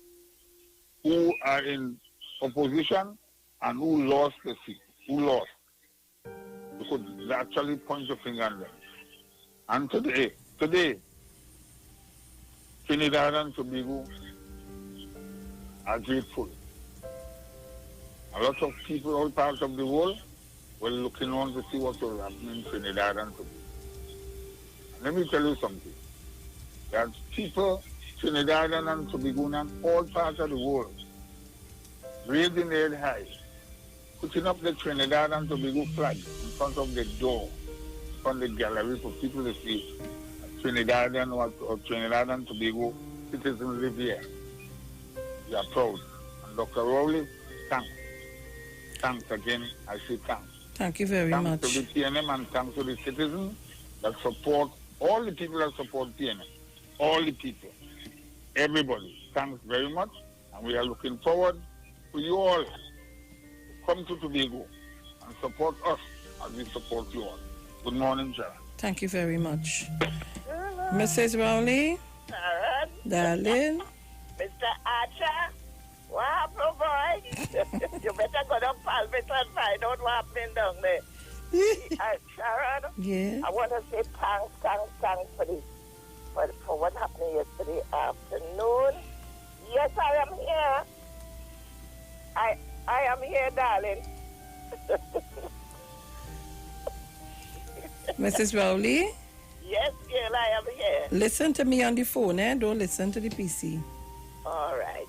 are in opposition and who lost the seat, who lost. You could actually point your finger on them. And today, Trinidad and Tobago are grateful. A lot of people, all parts of the world, were looking on to see what will happen in Trinidad and Tobago. And let me tell you something. That people, Trinidad and Tobago and all parts of the world, raising their head high, putting up the Trinidad and Tobago flag in front of the door, on the gallery for people to see Trinidadian or Trinidad and Tobago citizens live here. We are proud. And Dr. Rowley, thanks. Thanks again. I say thanks. Thank you very much. Thanks to the PNM and thanks to the citizens that support, all the people that support PNM. All the people. Everybody. Thanks very much. And we are looking forward for you all to come to Tobago and support us as we support you all. Good morning, Sharon. Thank you very much. Mrs. Rowley? Sharon? Darling? Mr. Archer? What happened, boy? You better go to Palmit and find out what happened down there. Sharon? Yeah? I want to say thanks for what happened yesterday afternoon. Yes, I am here. I am here, darling. Mrs. Rowley? Yes, girl, I am here. Listen to me on the phone, eh? Don't listen to the PC. All right.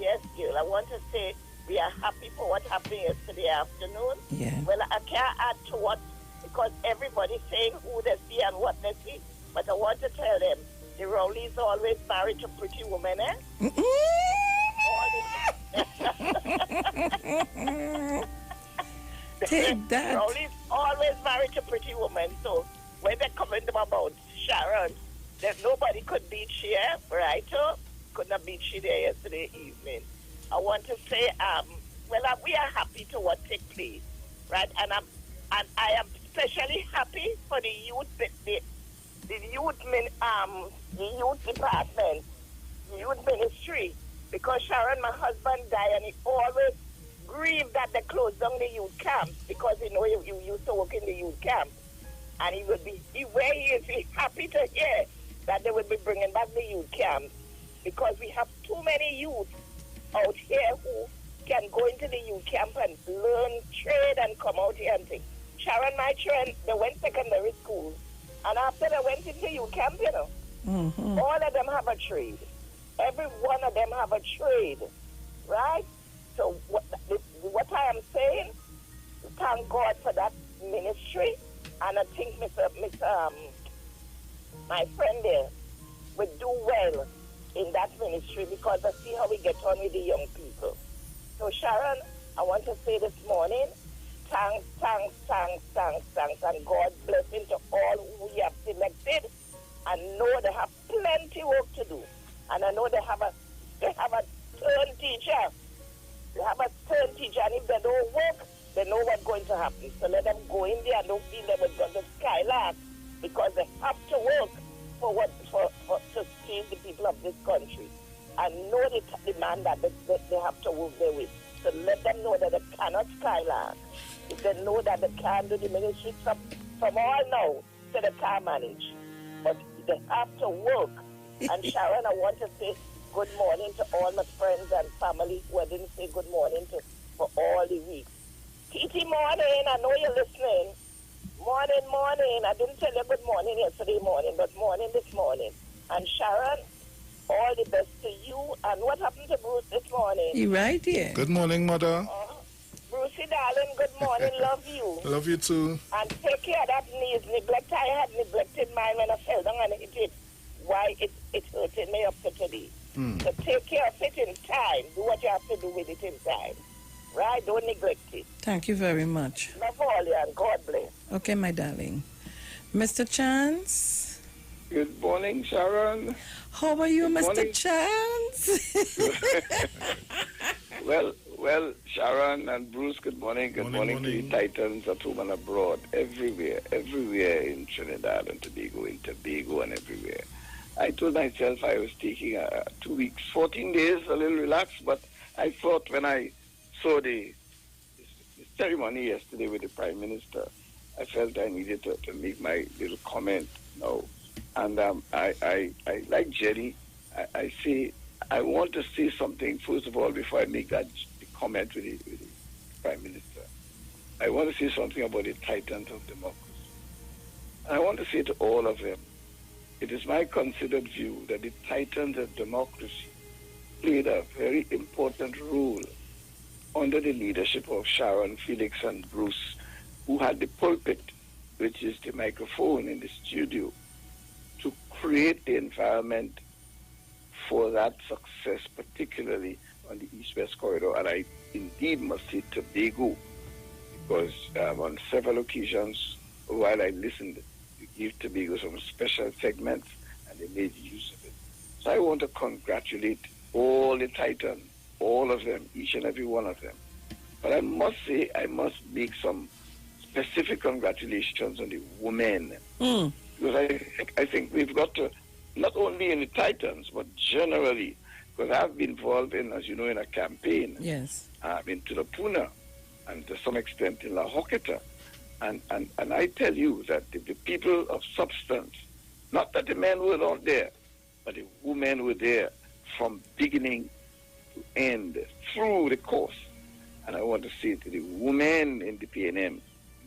Yes, girl, I want to say we are happy for what happened yesterday afternoon. Yeah. Well, I can't add to what, because everybody's saying who they see and what they see, but I want to tell them, the Rowleys always married to pretty women, eh? Take that. Rowleys always married to pretty women, so when they comment them about Sharon, that nobody could beat she, right? Could not beat she there yesterday evening. I want to say, we are happy to what took place, right? And I am especially happy for the youth, the youth department, the youth ministry, because Sharon, my husband, died, and he always grieved that they closed down the youth camp, because he used to work in the youth camp, and he would be where he is. He's happy to hear that they will be bringing back the youth camps, because we have too many youth out here who can go into the youth camp and learn trade and come out here and think. Sharon, my children, they went secondary school, and after they went into youth camp, all of them have a trade. Every one of them have a trade, right? So what I am saying, thank God for that ministry, and I think my friend there would do well in that ministry. ministry because I see how we get on with the young people. So Sharon, I want to say this morning, thanks, and God blessing to all who we have selected. I know they have plenty work to do. And I know they have a turn teacher. They have a turn teacher, and if they don't work, they know what's going to happen. So let them go in there and don't feel they were going to skylark, because they have to work to change the people of this country. And know the demand that they have to work there with. So let them know that they cannot skylark. If they know that they can't do the ministry from all now, so they can't manage. But they have to work. And Sharon, I want to say good morning to all my friends and family who I didn't say good morning to for all the week. Titi, morning, I know you're listening. Morning. I didn't tell you good morning yesterday morning, but morning this morning. And Sharon, all the best to you. And what happened to Bruce this morning? You right here. Good morning, Mother. Brucey, darling, good morning. Love you. Love you too. And take care of that knees. Neglect. I had neglected mine when I fell down and hit it. Why it hurted me up to today. So take care of it in time. Do what you have to do with it in time. Right? Don't neglect it. Thank you very much. Love all you and God bless. Okay, my darling. Mr. Chance? Good morning, Sharon. How are you, Good Mr. morning. Chance? Well, Sharon and Bruce, good morning. Good morning to the Titans at home and abroad, everywhere in Trinidad and Tobago, and everywhere. I told myself I was taking 2 weeks, 14 days, a little relaxed, but I thought when I saw the ceremony yesterday with the Prime Minister, I felt I needed to make my little comment now. And I like Jenny, I say, I want to say something, first of all, before I make that comment with the Prime Minister. I want to say something about the titans of democracy. And I want to say to all of them, it is my considered view that the titans of democracy played a very important role under the leadership of Sharon, Felix, and Bruce, who had the pulpit, which is the microphone in the studio, to create the environment for that success, particularly on the East-West corridor. And I indeed must say Tobago, because on several occasions, while I listened, we gave Tobago some special segments, and they made use of it. So I want to congratulate all the Titans, all of them, each and every one of them. But I must say, I must make some specific congratulations on the women. Because I think we've got to, not only in the Titans, but generally, because I've been involved in, as you know, in a campaign. Yes. In Tulapuna, and to some extent in La Hoqueta. And I tell you that the people of substance, not that the men were not there, but the women were there from beginning to end, through the course. And I want to say to the women in the PNM,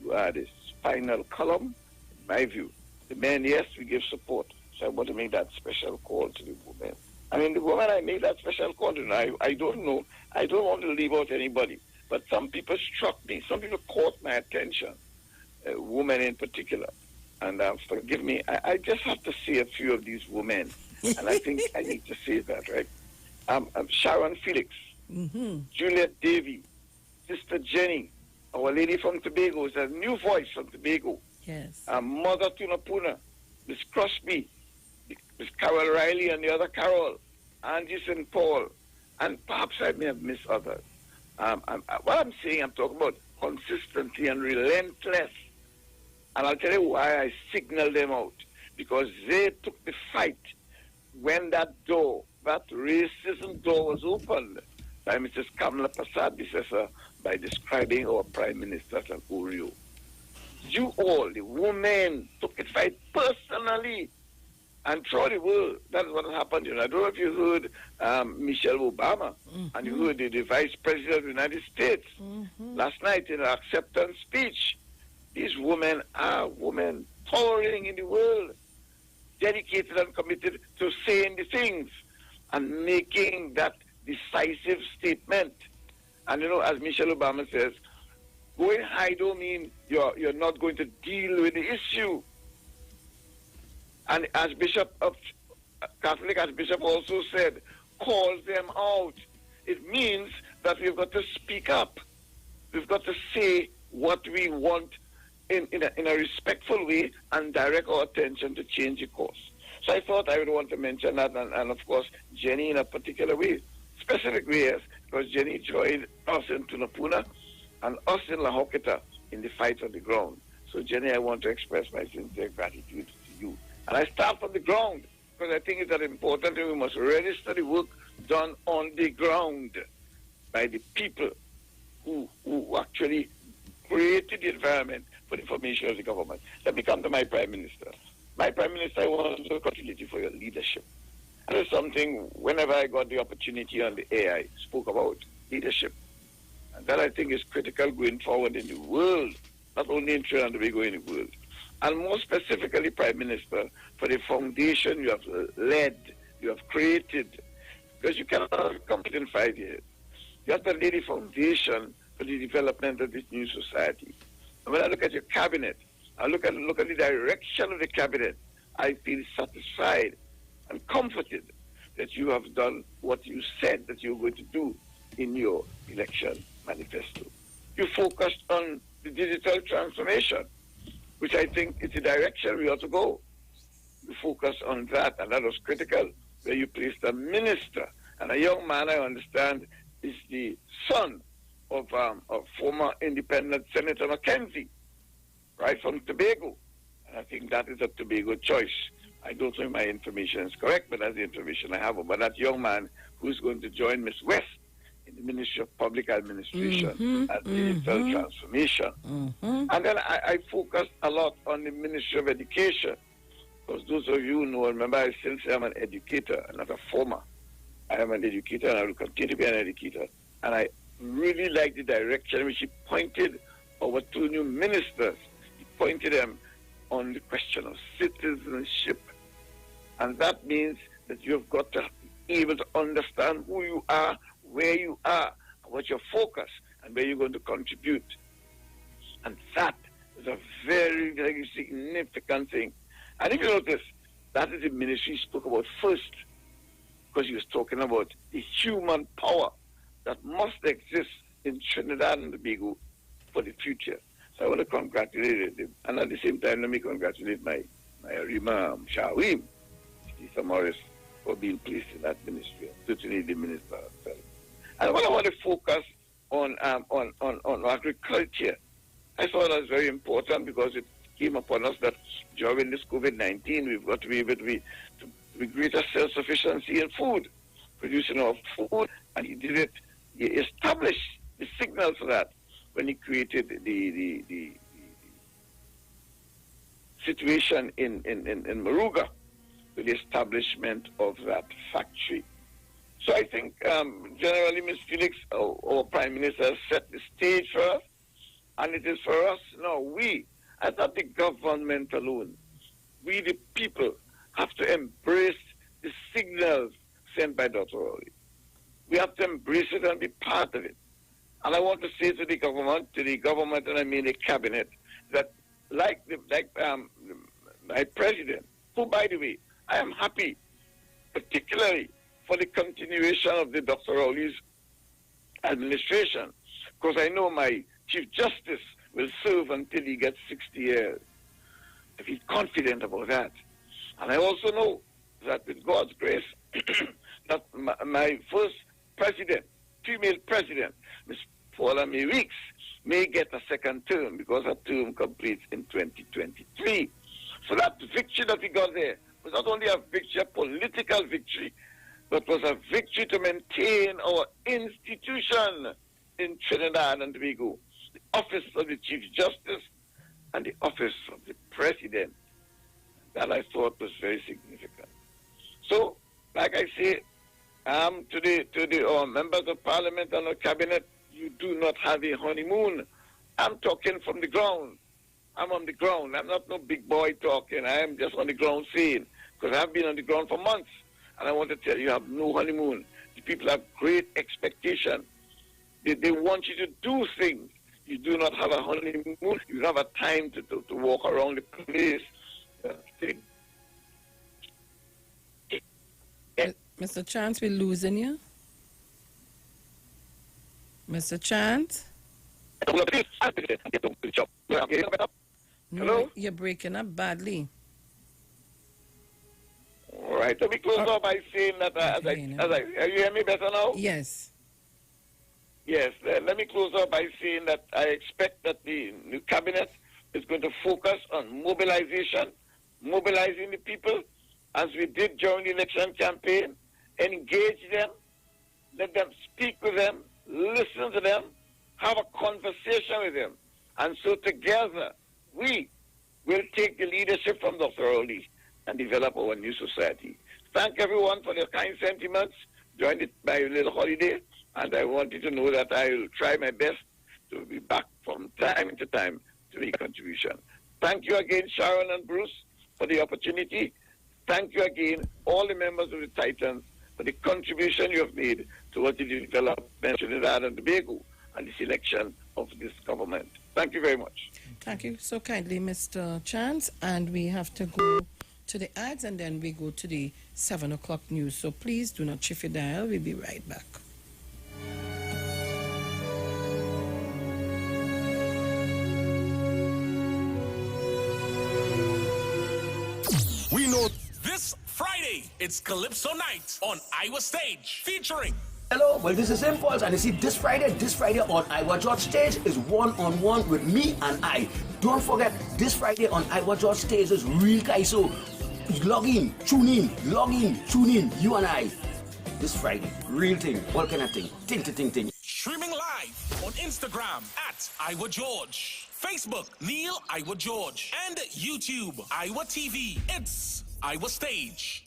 you are the spinal column, in my view. The men, yes, we give support. So I want to make that special call to the women. I mean, the women I made that special call to, I don't know, I don't want to leave out anybody, but some people struck me, some people caught my attention, women in particular. And forgive me, I just have to say a few of these women, and I think I need to say that, right? Sharon Felix, Juliet Davy, Sister Jenny, our lady from Tobago, is a new voice from Tobago. Yes. Mother Tunapuna, Miss Crosby, Miss Carol Riley and the other Carol, Angie St. Paul, and perhaps I may have missed others. What I'm saying, I'm talking about consistency and relentless. And I'll tell you why I signaled them out. Because they took the fight when that door, that racism door was opened by Mrs. Kamala Prasad, by describing our Prime Minister as an Oreo. You all, the women, took the fight personally and throughout the world. That's what happened. I don't know if you heard Michelle Obama and you heard the Vice President of the United States last night in an acceptance speech. These women are women towering in the world, dedicated and committed to saying the things and making that decisive statement. And as Michelle Obama says, going high don't mean you're not going to deal with the issue. And as Bishop of Catholic Archbishop also said, call them out. It means that we've got to speak up. We've got to say what we want in a respectful way and direct our attention to change the course. So I thought I would want to mention that, and of course, Jenny in a particular way, specific ways, because Jenny joined us in Tunapuna and us in La Hoketa in the fight on the ground. So Jenny, I want to express my sincere gratitude to you. And I start from the ground, because I think it's that important that we must register the work done on the ground by the people who actually created the environment for the formation of the government. Let me come to my Prime Minister. My Prime Minister, I want to congratulate you for your leadership. And it's something, whenever I got the opportunity on the air, I spoke about leadership. And that I think is critical going forward in the world, not only in Trinidad and Tobago, in the world. And more specifically, Prime Minister, for the foundation you have led, you have created, because you cannot complete in 5 years. You have to lay the foundation for the development of this new society. And when I look at your cabinet, I look at the direction of the cabinet, I feel satisfied and comforted that you have done what you said that you were going to do in your election manifesto. You focused on the digital transformation, which I think is the direction we ought to go. You focused on that, and that was critical, where you placed a minister, and a young man, I understand, is the son of former independent Senator Mackenzie, right from Tobago. And I think that is a Tobago choice. I don't know if my information is correct, but that's the information I have about that young man who's going to join Miss West in the Ministry of Public Administration and Digital Transformation. And then I focused a lot on the Ministry of Education, because those of you who know, remember, I still say I'm an educator, not a former. I am an educator, and I will continue to be an educator. And I really like the direction in which he pointed our two new ministers. He pointed them on the question of citizenship. And that means that you've got to be able to understand who you are, where you are, what your focus, and where you're going to contribute. And that is a very, very significant thing. And if you notice, that is the ministry he spoke about first, because he was talking about the human power that must exist in Trinidad and Tobago for the future. So I want to congratulate him. And at the same time, let me congratulate my Rima Shawim, Lisa Morris, for being placed in that ministry, certainly the minister herself. And what I want to focus on agriculture, I thought that was very important, because it came upon us that during this COVID-19, we've got to be able to be greater self-sufficiency in food, producing our food, and he did it. He established the signal for that when he created the situation in Maruga with the establishment of that factory. So I think generally, Ms. Felix, our Prime Minister, has set the stage for us, and it is for us now. We, as not the government alone, we the people have to embrace the signals sent by Dr. Rowley. We have to embrace it and be part of it. And I want to say to the government, and I mean the cabinet, that like my president, who, by the way, I am happy, particularly for the continuation of the Dr. Rowley's administration, because I know my Chief Justice will serve until he gets 60 years. I feel confident about that. And I also know that with God's grace, that my first president, female president, Ms. Paula May Weeks, may get a second term, because her term completes in 2023. So that victory that we got there was not only a victory, a political victory, but was a victory to maintain our institution in Trinidad and Tobago, the office of the Chief Justice and the office of the President. That I thought was very significant. So, like I say, to the members of Parliament and the Cabinet, you do not have a honeymoon. I'm talking from the ground. I'm on the ground. I'm not no big boy talking. I am just on the ground saying, because I've been on the ground for months. And I want to tell you, you have no honeymoon. The people have great expectation. They want you to do things. You do not have a honeymoon. You don't have a time to walk around the place. Mr. Chance, we're losing you. Mr. Chance? No, you're breaking up badly. All right, let me close off by saying that, you hear me better now? Yes. Yes, let me close off by saying that I expect that the new cabinet is going to focus on mobilization, mobilizing the people, as we did during the election campaign, engage them, let them speak with them, listen to them, have a conversation with them. And so together, we will take the leadership from Dr. Rowley and develop our new society. Thank everyone for their kind sentiments during my little holiday, and I want you to know that I will try my best to be back from time to time to make a contribution. Thank you again, Sharon and Bruce, for the opportunity. Thank you again, all the members of the Titans, for the contribution you have made towards the development of Trinidad and Tobago and the selection of this government. Thank you very much. Thank you so kindly, Mr. Chance. And we have to go to the ads, and then we go to the 7 o'clock news. So please do not shift your dial. We'll be right back. We know this Friday, it's Calypso Night on Iowa Stage, featuring... Hello, well, this is Impulse, and you see, this Friday on Iowa George Stage is one-on-one with me and I. Don't forget, this Friday on Iowa George Stage is real Kaiso. Log in, tune in, you and I. This Friday, real thing, all kind of thing, ting. Streaming live on Instagram at Iowa George, Facebook, Neil Iowa George, and YouTube, Iowa TV. It's Iowa Stage.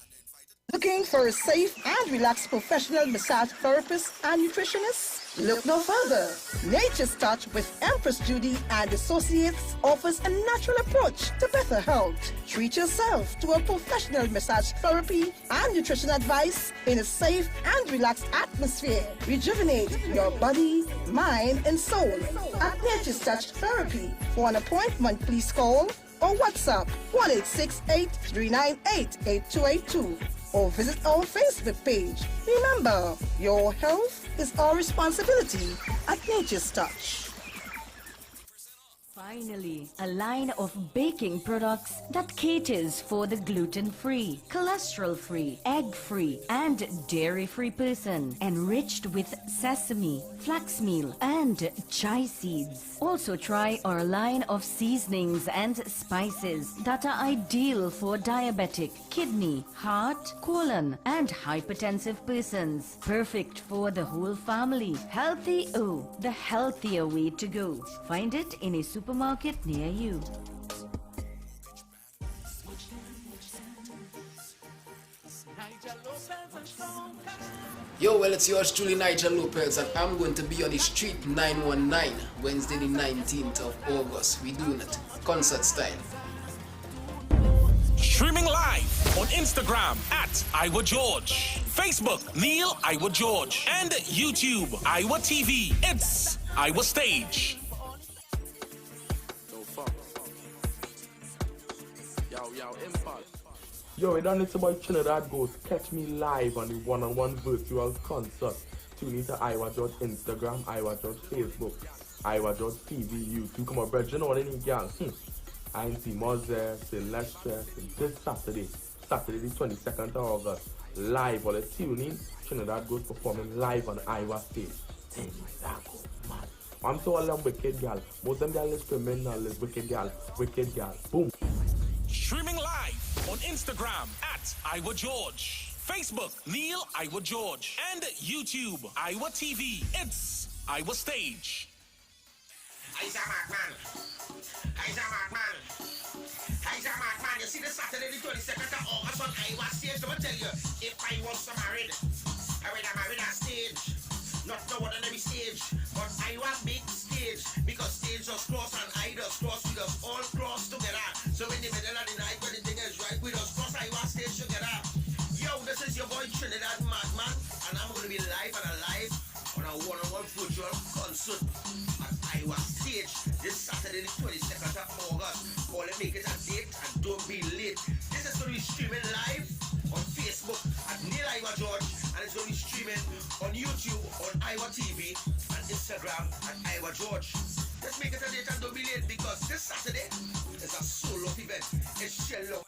Looking for a safe and relaxed professional massage therapist and nutritionist? Look no further. Nature's Touch with Empress Judy and Associates offers a natural approach to better health. Treat yourself to a professional massage therapy and nutrition advice in a safe and relaxed atmosphere. Rejuvenate your body, mind, and soul at Nature's Touch Therapy. For an appointment, please call or WhatsApp 1-868-398-8282 or visit our Facebook page. Remember, your health is our responsibility at Nature's Touch. Finally, a line of baking products that caters for the gluten-free, cholesterol-free, egg-free, and dairy-free person, enriched with sesame, flax meal, and chai seeds. Also try our line of seasonings and spices that are ideal for diabetic, kidney, heart, colon, and hypertensive persons. Perfect for the whole family. Healthy O, the healthier way to go. Find it in a supermarket near you. Yo, well, it's yours truly, Nigel Lopez, and I'm going to be on the street 919, Wednesday the 19th of August. We doing it concert style. Streaming live on Instagram at Iowa George, Facebook, Neil Iowa George, and YouTube, Iowa TV. It's Iowa Stage. Yo, it done it's about Trinidad Ghost. Catch me live on the one-on-one virtual concert. Tune into Iowa George Instagram, Iowa George Facebook, Iowa George TV, YouTube. Come on, bro, you know what I mean, gang? I ain't see Moses, Celeste, this Saturday the 22nd of August, live on the tuning. Trinidad Ghost performing live on Iowa Stage. Hey, man. I'm so all them wicked gal. Most of them gal is criminal, wicked gal. Boom. Streaming live on Instagram at Iowa George, Facebook, Neil Iowa George, and YouTube, Iowa TV. It's Iowa Stage. I's a madman. You see this Saturday the 22nd of August on Iowa Stage. Let me tell you, if I was married, I would have married on stage. Not no ordinary stage, but Iowa big stage. Because stage just cross and I just cross. We just all cross together. So in the middle of the night when the thing is right, we just cross Iowa Stage together. Yo, this is your boy Trinidad Madman, and I'm going to be live and alive on a one-on-one virtual concert at Iowa Stage this Saturday the 22nd of August. All make it a date and don't be late. This is going to be streaming live on Facebook. Facebook at Neil Iowa George, and it's going to be streaming on YouTube, on Iowa TV, and Instagram at Iowa George. Let's make it a date and don't be late, because this Saturday is a solo event. It's Shello.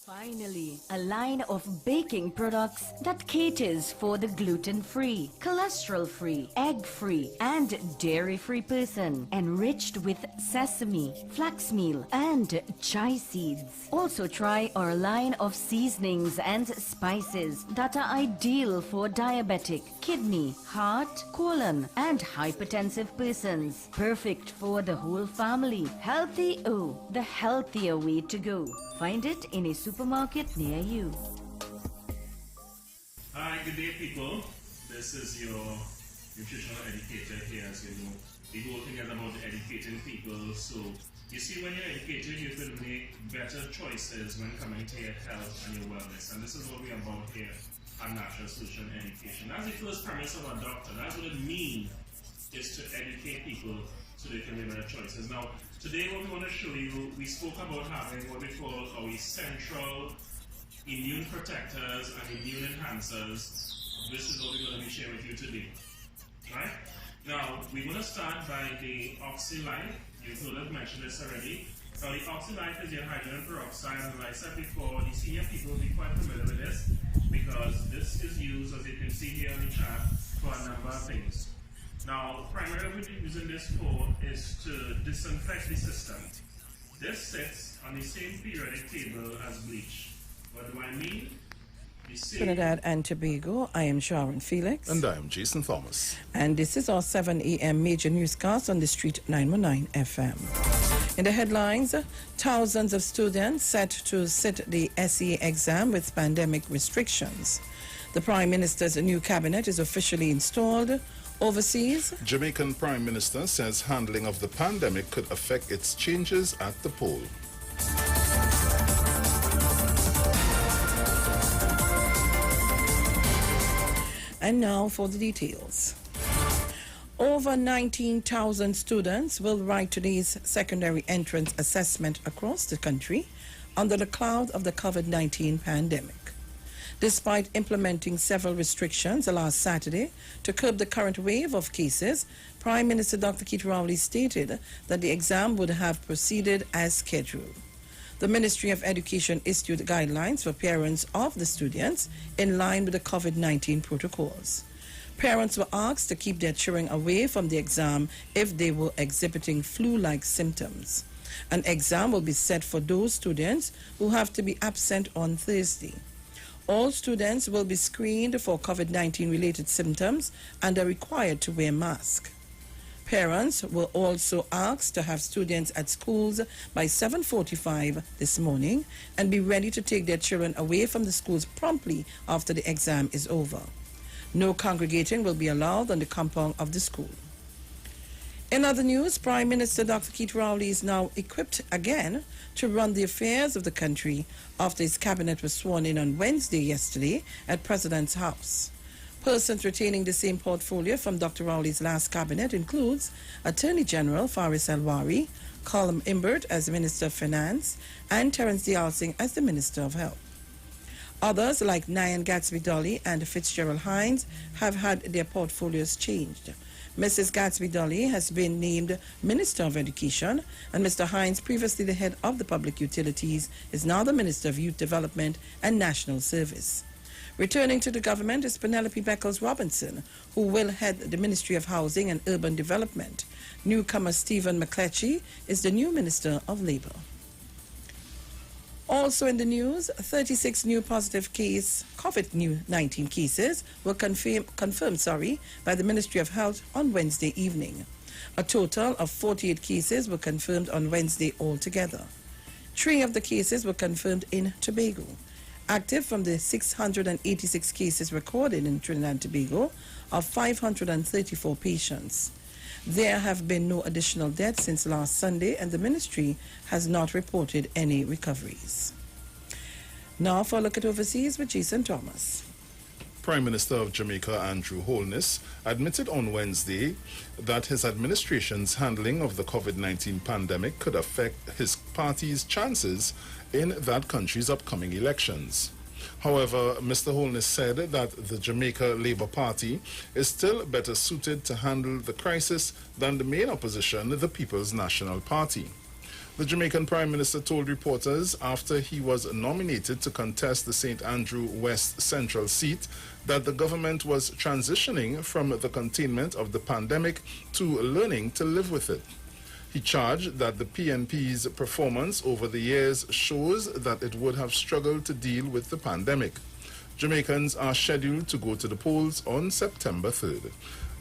Finally, a line of baking products that caters for the gluten-free, cholesterol-free, egg-free, and dairy-free person, enriched with sesame, flax meal, and chai seeds. Also try our line of seasonings and spices that are ideal for diabetic, kidney, heart, colon, and hypertensive persons. Perfect for the whole family. Healthy O, the healthier way to go. Find it in a supermarket near you. Hi, good day, people. This is your nutritional educator here. As you know, the whole thing is about educating people. So, you see, when you're educated, you can make better choices when coming to your health and your wellness. And this is what we're about here at Natural Solution Education. That's the first premise of our doctor. That's what it means, is to educate people so they can make better choices. Now, today what we want to show you, we spoke about having what we call our essential immune protectors and immune enhancers. This is what we're going to be sharing with you today. Right? Now, we're going to start by the OxyLife. You've heard us mention this already. Now, the OxyLife is your hydrogen peroxide, and like I said before, the senior people will be quite familiar with this because this is used, as you can see here on the chart, for a number of things. Now, primarily what we're using this for is to disinfect the system. This sits on the same periodic table as bleach. What do I mean? Trinidad and Tobago, I am Sharon Felix. And I am Jason Thomas. And this is our 7 a.m. major newscast on the Street 919 FM. In the headlines, thousands of students set to sit the SE exam with pandemic restrictions. The Prime Minister's new cabinet is officially installed. Overseas, Jamaican Prime Minister says handling of the pandemic could affect its changes at the poll. And now for the details. Over 19,000 students will write today's secondary entrance assessment across the country under the cloud of the COVID-19 pandemic. Despite implementing several restrictions last Saturday to curb the current wave of cases, Prime Minister Dr. Keith Rowley stated that the exam would have proceeded as scheduled. The Ministry of Education issued guidelines for parents of the students in line with the COVID-19 protocols. Parents were asked to keep their children away from the exam if they were exhibiting flu-like symptoms. An exam will be set for those students who have to be absent on Thursday. All students will be screened for COVID-19 related symptoms and are required to wear masks. Parents were also asked to have students at schools by 7:45 this morning and be ready to take their children away from the schools promptly after the exam is over. No congregating will be allowed on the compound of the school. In other news, Prime Minister Dr. Keith Rowley is now equipped again to run the affairs of the country after his cabinet was sworn in on Wednesday yesterday at President's House. Persons retaining the same portfolio from Dr. Rowley's last cabinet includes Attorney General Faris Alwari, Colum Imbert as Minister of Finance, and Terence Dialsing as the Minister of Health. Others, like Nyan Gatsby-Dolly and Fitzgerald Hines, have had their portfolios changed. Mrs. Gatsby-Dolly has been named Minister of Education, and Mr. Hines, previously the head of the Public Utilities, is now the Minister of Youth Development and National Service. Returning to the government is Penelope Beckles-Robinson, who will head the Ministry of Housing and Urban Development. Newcomer Stephen McCletchie is the new Minister of Labour. Also in the news, 36 new positive COVID-19 cases were confirmed by the Ministry of Health on Wednesday evening. A total of 48 cases were confirmed on Wednesday altogether. 3 of the cases were confirmed in Tobago. Active from the 686 cases recorded in Trinidad and Tobago are 534 patients. There have been no additional deaths since last Sunday, and the ministry has not reported any recoveries. Now for a look at overseas with Jason Thomas. Prime Minister of Jamaica Andrew Holness admitted on Wednesday that his administration's handling of the COVID-19 pandemic could affect his party's chances in that country's upcoming elections. However, Mr. Holness said that the Jamaica Labour Party is still better suited to handle the crisis than the main opposition, the People's National Party. The Jamaican Prime Minister told reporters after he was nominated to contest the St. Andrew West Central seat that the government was transitioning from the containment of the pandemic to learning to live with it. He charged that the PNP's performance over the years shows that it would have struggled to deal with the pandemic. Jamaicans are scheduled to go to the polls on September 3rd.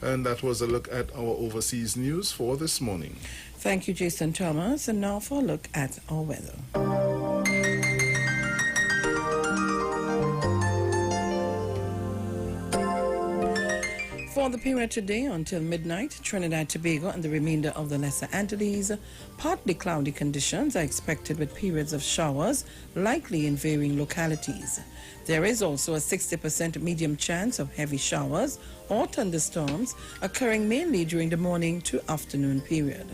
And that was a look at our overseas news for this morning. Thank you, Jason Thomas. And now for a look at our weather. For the period today until midnight, Trinidad, Tobago and the remainder of the Lesser Antilles, partly cloudy conditions are expected with periods of showers likely in varying localities. There is also a 60% medium chance of heavy showers or thunderstorms occurring mainly during the morning to afternoon period.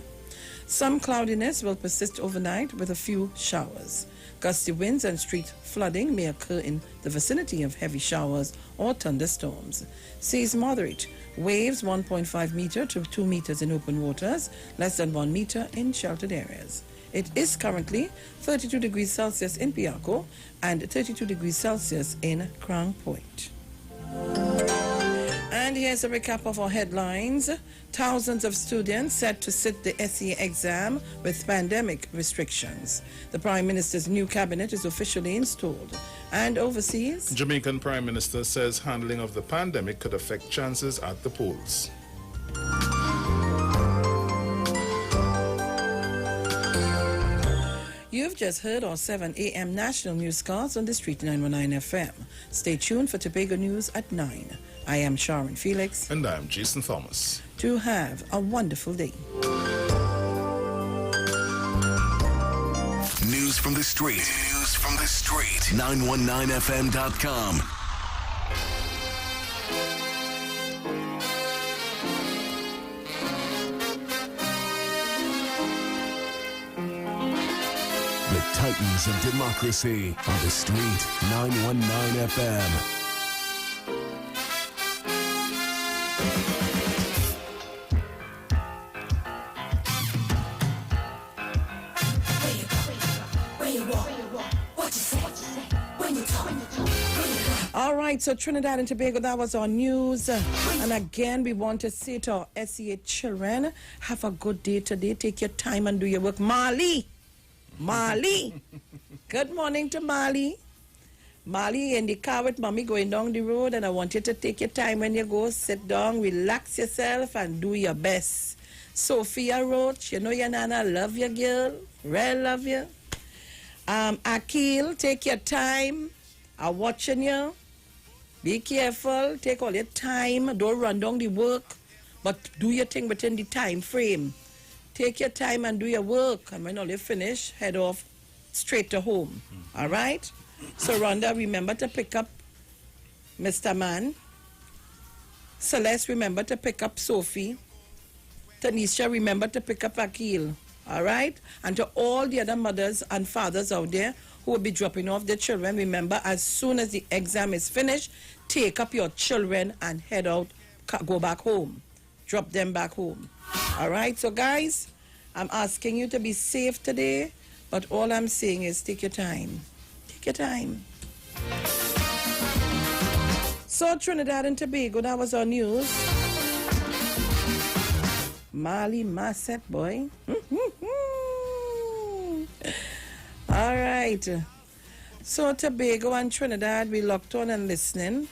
Some cloudiness will persist overnight with a few showers. Gusty winds and street flooding may occur in the vicinity of heavy showers or thunderstorms. Seas moderate. Waves 1.5 meter to 2 meters in open waters, less than 1 meter in sheltered areas. It is currently 32 degrees Celsius in Piarco and 32 degrees Celsius in Crown Point. And here's a recap of our headlines. Thousands of students set to sit the SE exam with pandemic restrictions. The Prime Minister's new cabinet is officially installed. And overseas, Jamaican Prime Minister says handling of the pandemic could affect chances at the polls. You've just heard our 7 a.m. national newscasts on the Street 919 FM. Stay tuned for Tobago News at 9. I am Sharon Felix. And I am Jason Thomas. Do have a wonderful day. News from the street. News from the street. 919fm.com. The Titans of Democracy on the street. 919 FM. All right, so Trinidad and Tobago, that was our news. And again, we want to say to our SEA children, have a good day today. Take your time and do your work. Marley. Good morning to Marley. Marley in the car with mommy going down the road, and I want you to take your time when you go. Sit down, relax yourself, and do your best. Sophia Roach, you know your nana, love you, girl. Real love you. Akil, take your time. I'm watching you. Be careful. Take all your time. Don't run down the work, but do your thing within the time frame. Take your time and do your work. And when all you finish, head off straight to home. All right? So, Rhonda, remember to pick up Mr. Man. Celeste, remember to pick up Sophie. Tanisha, remember to pick up Akil. All right? And to all the other mothers and fathers out there who will be dropping off their children, remember, as soon as the exam is finished, take up your children and head out, go back home. Drop them back home. All right? So, guys, I'm asking you to be safe today, but all I'm saying is take your time. Take your time. So, Trinidad and Tobago, that was our news. Marley Massett, boy. All right. So, Tobago and Trinidad, we locked on and listening.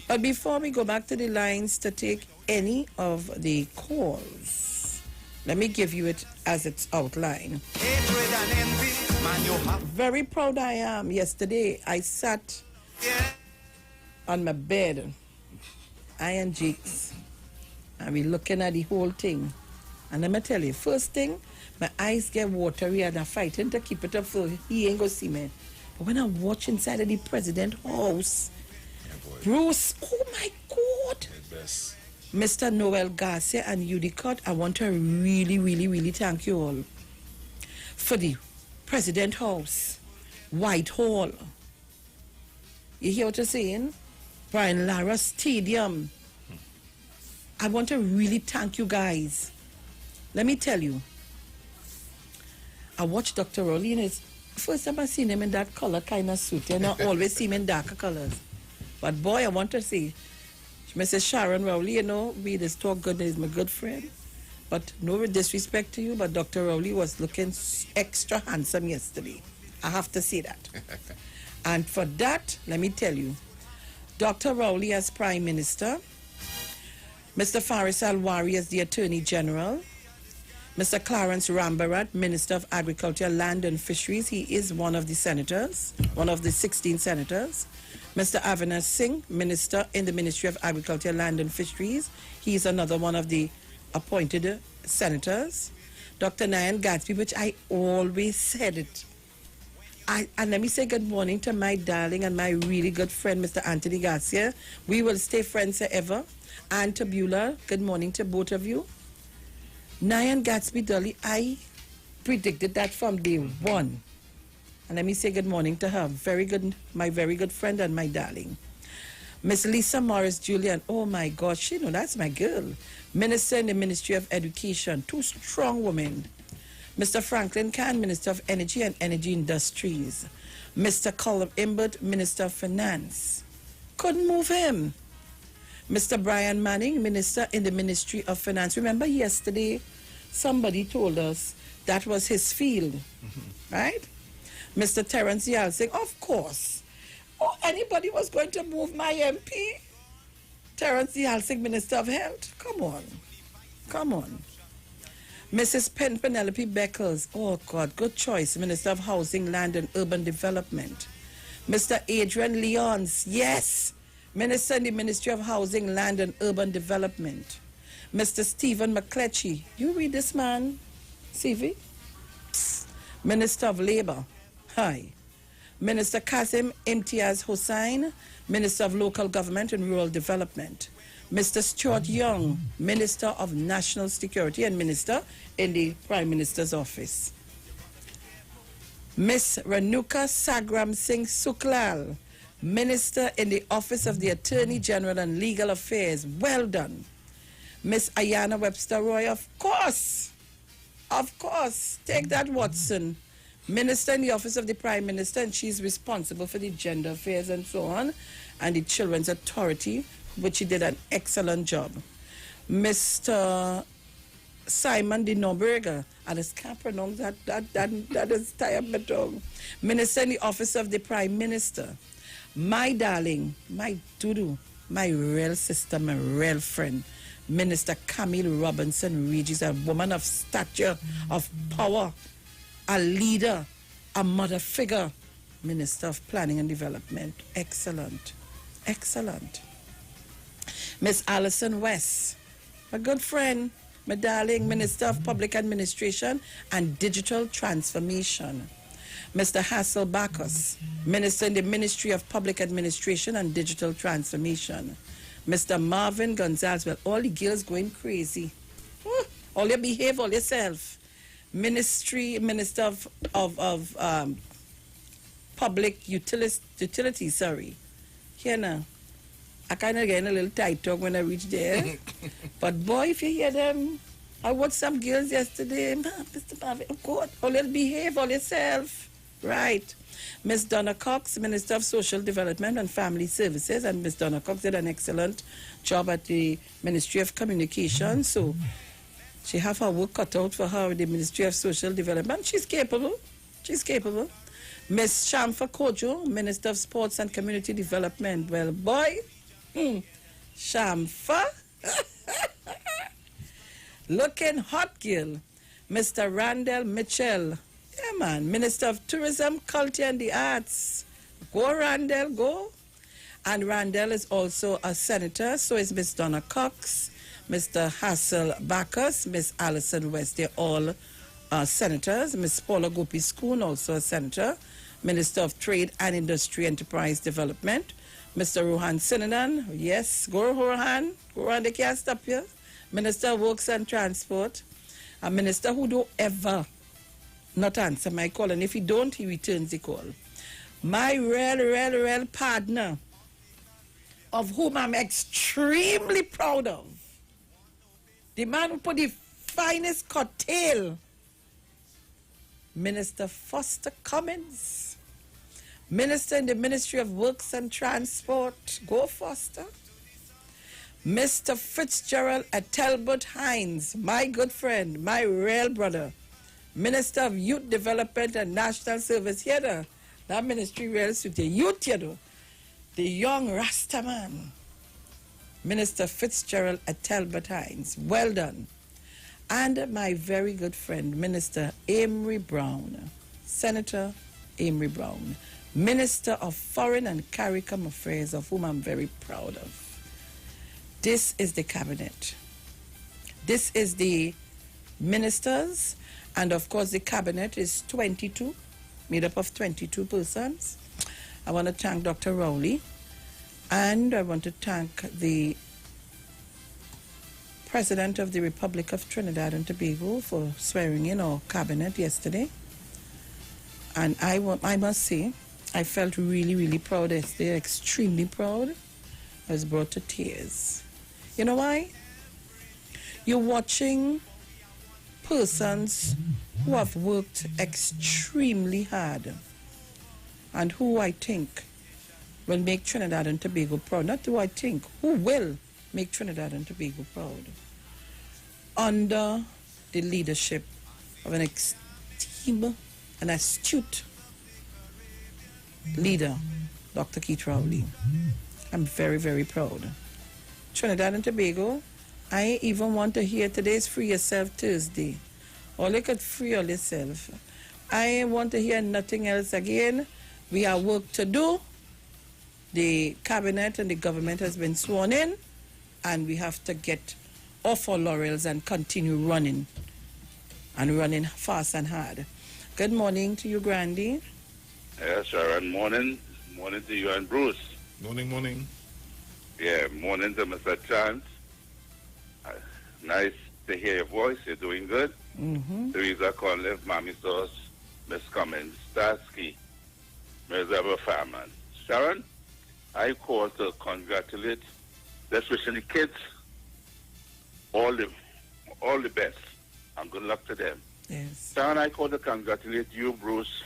But before we go back to the lines to take any of the calls, let me give you it as it's outlined. Very proud I am. Yesterday, I sat on my bed, I and Jakes, and we looking at the whole thing. And let me tell you, first thing, my eyes get watery and I'm fighting to keep it up so he ain't gonna see me. But when I watch inside of the president's house, Bruce, oh my God. Mr. Noel Garcia and Udicott, I want to really, really, really thank you all for the President House, Whitehall. You hear what I'm saying? Brian Lara Stadium. I want to really thank you guys. Let me tell you, I watched Dr. Rowley in his first time I seen him in that color kind of suit. You know, always see him in darker colors. But boy, I want to say, Mrs. Sharon Rowley, you know, we just talk good, he's my good friend. But no disrespect to you, but Dr. Rowley was looking extra handsome yesterday. I have to say that. And for that, let me tell you, Dr. Rowley as Prime Minister, Mr. Faris Alwari as the Attorney General, Mr. Clarence Rambarat, Minister of Agriculture, Land and Fisheries. He is one of the senators, one of the 16 senators. Mr. Avinash Singh, Minister in the Ministry of Agriculture, Land and Fisheries. He is another one of the appointed senators. Dr. Nayan Gatsby, which I always said it. And let me say good morning to my darling and my really good friend, Mr. Anthony Garcia. We will stay friends forever. And to Beulah, good morning to both of you. Nayan Gatsby Dolly, I predicted that from day one. And let me say good morning to her. Very good, my very good friend and my darling. Miss Lisa Morris Julian, oh my gosh, you know, that's my girl. Minister in the Ministry of Education, two strong women. Mr. Franklin Kahn, Minister of Energy and Energy Industries. Mr. Colum Imbert, Minister of Finance. Couldn't move him. Mr. Brian Manning, Minister in the Ministry of Finance. Remember yesterday, somebody told us that was his field, right? Mr. Terence Yalsing, of course. Oh, anybody was going to move my MP? Terence Yalsing, Minister of Health? Come on. Come on. Mrs. Penelope Beckles, oh God, good choice, Minister of Housing, Land and Urban Development. Mr. Adrian Leons, yes, Minister in the Ministry of Housing, Land and Urban Development. Mr. Stephen McCletchy, you read this man, CV? Minister of Labour, hi. Minister Kazim Imtiaz Hossain, Minister of Local Government and Rural Development. Mr. Stuart Young, Minister of National Security and Minister in the Prime Minister's Office. Miss Renuka Sagram Singh Suklal, Minister in the Office of the Attorney General and Legal Affairs. Well done. Miss Ayana Webster Roy, of course, take that, Watson. Minister in the Office of the Prime Minister, and she's responsible for the gender affairs and so on, and the Children's Authority, which she did an excellent job. Mr. Simon de Norberger, I just can't pronounce that is tired my tongue. Minister in the Office of the Prime Minister. My darling, my doodoo, my real sister, my real friend, Minister Camille Robinson Regis, a woman of stature, of power, a leader, a mother figure, Minister of Planning and Development. Excellent, excellent. Miss Alison West, my good friend, my darling, Minister of Public Administration and Digital Transformation. Mr. Hassel Bacchus, Minister in the Ministry of Public Administration and Digital Transformation. Mr. Marvin Gonzalez, well, all the girls going crazy. All you behave, all yourself. Minister of Public Utilities, sorry. Here now. I kind of get a little tight talk when I reach there. But boy, if you hear them, I watched some girls yesterday. Mr. Marvin, oh God, all you behave, all yourself. Right. Miss Donna Cox, Minister of Social Development and Family Services, and Miss Donna Cox did an excellent job at the Ministry of Communications. So she have her work cut out for her with the Ministry of Social Development. She's capable. She's capable. Miss Shamfa Kojo, Minister of Sports and Community Development. Well, boy, Shamfa, looking hot girl. Mr. Randall Mitchell, yeah man, Minister of Tourism, Culture and the Arts. Go Randall, go. And Randall is also a senator, so is Miss Donna Cox, Mr. Hassel Bacchus, Miss Alison West. They're all senators. Miss Paula Gopi Schoon, also a senator. Minister of Trade and Industry Enterprise Development. Mr. Rohan Sinanan, yes, go Rohan. Go Rohan, they can't stop you. Minister of Works and Transport. A minister who don't ever not answer my call, and if he don't, he returns the call. My real partner, of whom I'm extremely proud of, the man who put the finest cocktail, Minister Foster Cummins, Minister in the Ministry of Works and Transport, go Foster. Mr. Fitzgerald Talbot Hines, my good friend, my real brother, Minister of Youth Development and National Service. Here, that ministry real suit the youth, you know, the young Rastaman. Minister Fitzgerald Talbot Hines, well done. And my very good friend, Minister Amory Brown, Senator Amory Brown, Minister of Foreign and CARICOM Affairs, of whom I'm very proud of. This is the cabinet. This is the ministers, and of course the cabinet is 22, made up of 22 persons. I want to thank Dr. Rowley, and I want to thank the President of the Republic of Trinidad and Tobago for swearing in our cabinet yesterday. And I must say, I felt really proud yesterday, extremely proud. I was brought to tears. You know why? You're watching persons who have worked extremely hard and who I think will make Trinidad and Tobago proud. Not who I think, who will make Trinidad and Tobago proud. Under the leadership of an esteemed and astute leader, Dr. Keith Rowley. I'm very proud. Trinidad and Tobago, I even want to hear today's Free Yourself Thursday. Or you could free all yourself. I want to hear nothing else again. We have work to do. The cabinet and the government has been sworn in, and we have to get off our laurels and continue running, and running fast and hard. Good morning to you, Grandy. Yes, Sharon. Morning. Morning to you and Bruce. Morning. Yeah, morning to Mr. Chance. Nice to hear your voice. You're doing good. Mm-hmm. Teresa Conliffe, Mommy Sauce, Miss Cummins, Starsky, Mirza Farman. Sharon, I call to congratulate, especially the kids, all the best, and good luck to them. Yes. Sharon, I call to congratulate you, Bruce,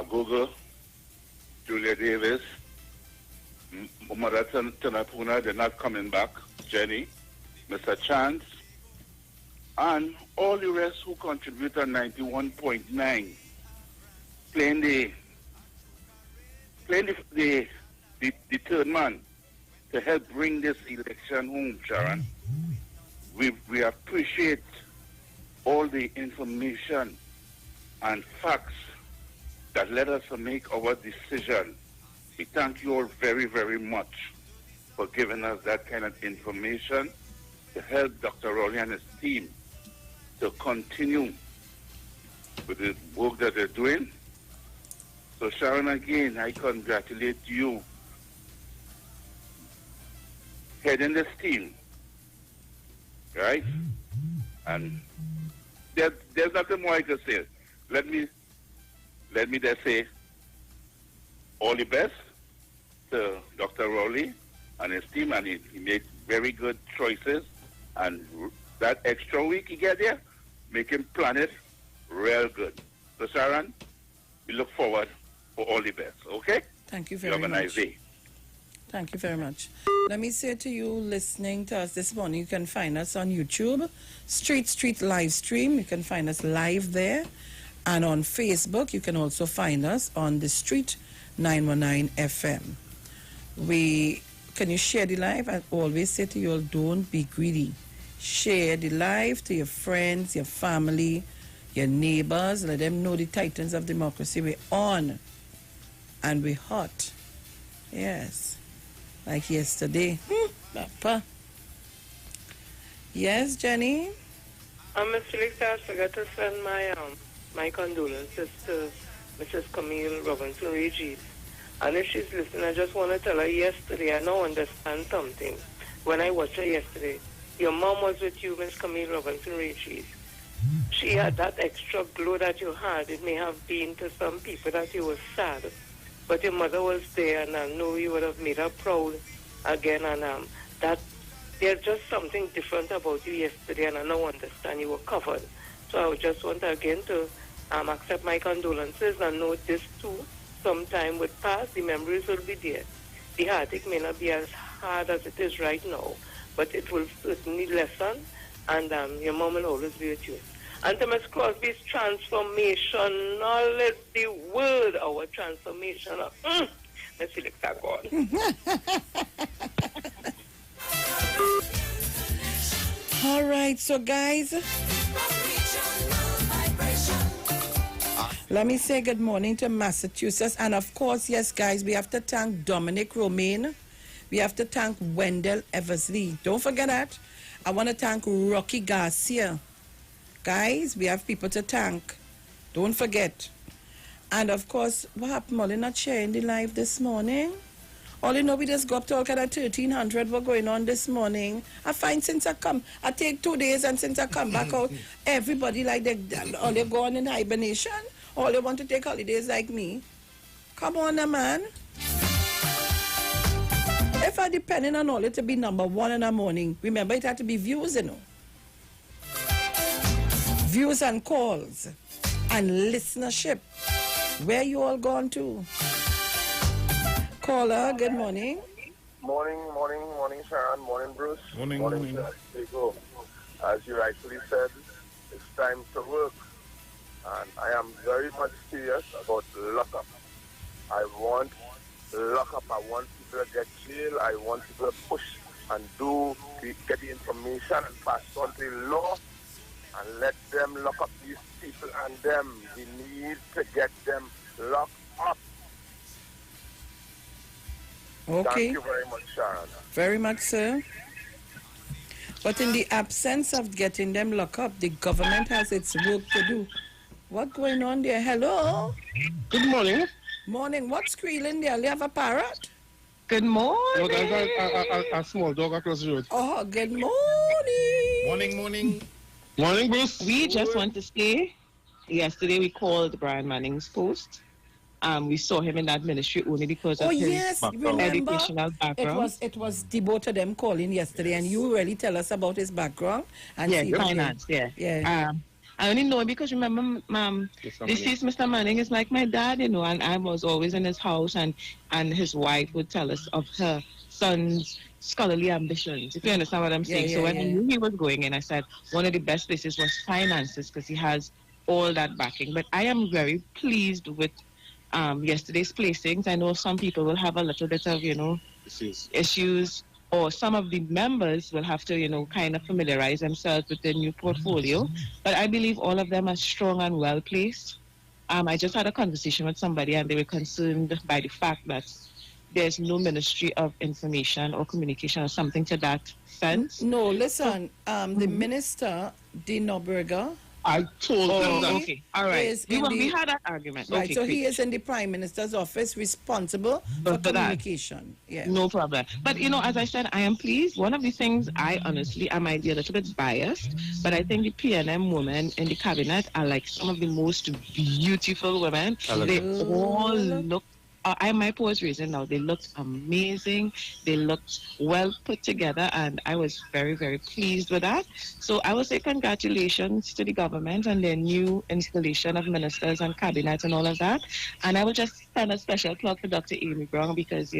Google, Julia Davis, Mother Tanapuna, they're not coming back, Jenny, Mr. Chance, and all the rest who contribute on 91.9, playing the third man to help bring this election home, Sharon. We appreciate all the information and facts that led us to make our decision. We thank you all very, very much for giving us that kind of information to help Dr. Rowley and his team to continue with the work that they're doing. So Sharon, again, I congratulate you heading this team, right? And there's nothing more I can say. Let me just say all the best to Dr. Rowley and his team, and he made very good choices. And that extra week he get there, make him plan it real good. So Sharon, we look forward for all the best, okay? Thank you very much. Have a nice day. Thank you very much. Let me say to you listening to us this morning, you can find us on YouTube, Street live stream. You can find us live there. And on Facebook, you can also find us on the Street 919 FM. Can you share the live? I always say to you all, don't be greedy. Share the live to your friends, your family, your neighbors. Let them know the Titans of Democracy. We're on. And we're hot. Yes. Like yesterday. Papa. Yes, Jenny? Miss Felix, I forgot to send my condolences to Mrs. Camille Robinson Regis. And if she's listening, I just want to tell her yesterday, I now understand something. When I watched her yesterday, your mom was with you, Miss Camille Robinson Regis. She had that extra glow that you had. It may have been to some people that you were sad, but your mother was there, and I know you would have made her proud again. And that there's just something different about you yesterday, and I now understand you were covered. So I just want again to accept my condolences and know this too. Sometime would pass, the memories will be there. The heartache may not be as hard as it is right now, but it will certainly lessen, and your mom will always be with you. And to Miss Crosby's transformation, knowledge the word, our transformation. Let's see, let's go on. All right, so guys, let me say good morning to Massachusetts. And of course, yes, guys, we have to thank Dominic Romaine. We have to thank Wendell Eversley. Don't forget that. I want to thank Rocky Garcia. Guys, we have people to thank. Don't forget. And of course, what happened? Molly not sharing the live this morning. All you know, we just go up to all kind of 1300 what going on this morning. I find since I come, I take 2 days, and since I come back out, everybody like all they go on in hibernation. All they want to take holidays like me. Come on, man. If I depending on all it to be number one in the morning, remember it had to be views, you know. Views and calls and listenership. Where you all gone to? Caller, good morning. Morning, Sharon. Morning, Bruce. Morning. Diego. As you rightfully said, it's time to work. And I am very much serious about lockup. I want lockup. I want people to get jail. I want people to push and get the information and pass on to the law and let them lock up these people and them. We need to get them locked up. Okay. Thank you very much, Sharon. Very much, sir. But in the absence of getting them locked up, the government has its work to do. What's going on there? Hello? Good morning. Morning. What's squealing there? You have a parrot? Good morning. No, there's a small dog across the road. Oh, good morning. Morning. Morning, Bruce. We just want to say, yesterday we called Brian Manning's post. We saw him in that ministry only because of his educational background. It was Debo to them calling yesterday, and you really tell us about his background. And Finance, I only know because remember, deceased Mr. Manning is like my dad, you know, and I was always in his house, and his wife would tell us of her son's scholarly ambitions, if you understand what I'm saying. So when I knew he was going in, I said one of the best places was finances because he has all that backing. But I am very pleased with yesterday's placings. I know some people will have a little bit of, issues, or some of the members will have to, kind of familiarize themselves with the new portfolio. But I believe all of them are strong and well placed. I just had a conversation with somebody and they were concerned by the fact that there's no Ministry of Information or Communication or something to that sense. No, listen, the minister, Dino Berger, I told him that. Okay, all right. We had that argument. Right, okay, so he is in the Prime Minister's office responsible for communication. Yeah. No problem. But, as I said, I am pleased. One of the things I might be a little bit biased, but I think the PNM women in the cabinet are like some of the most beautiful women. They all look my pause reason now, they looked amazing. They looked well put together, and I was very, very pleased with that. So I will say congratulations to the government and their new installation of ministers and cabinet and all of that. And I will just send a special plug for Dr. Amy Brown because,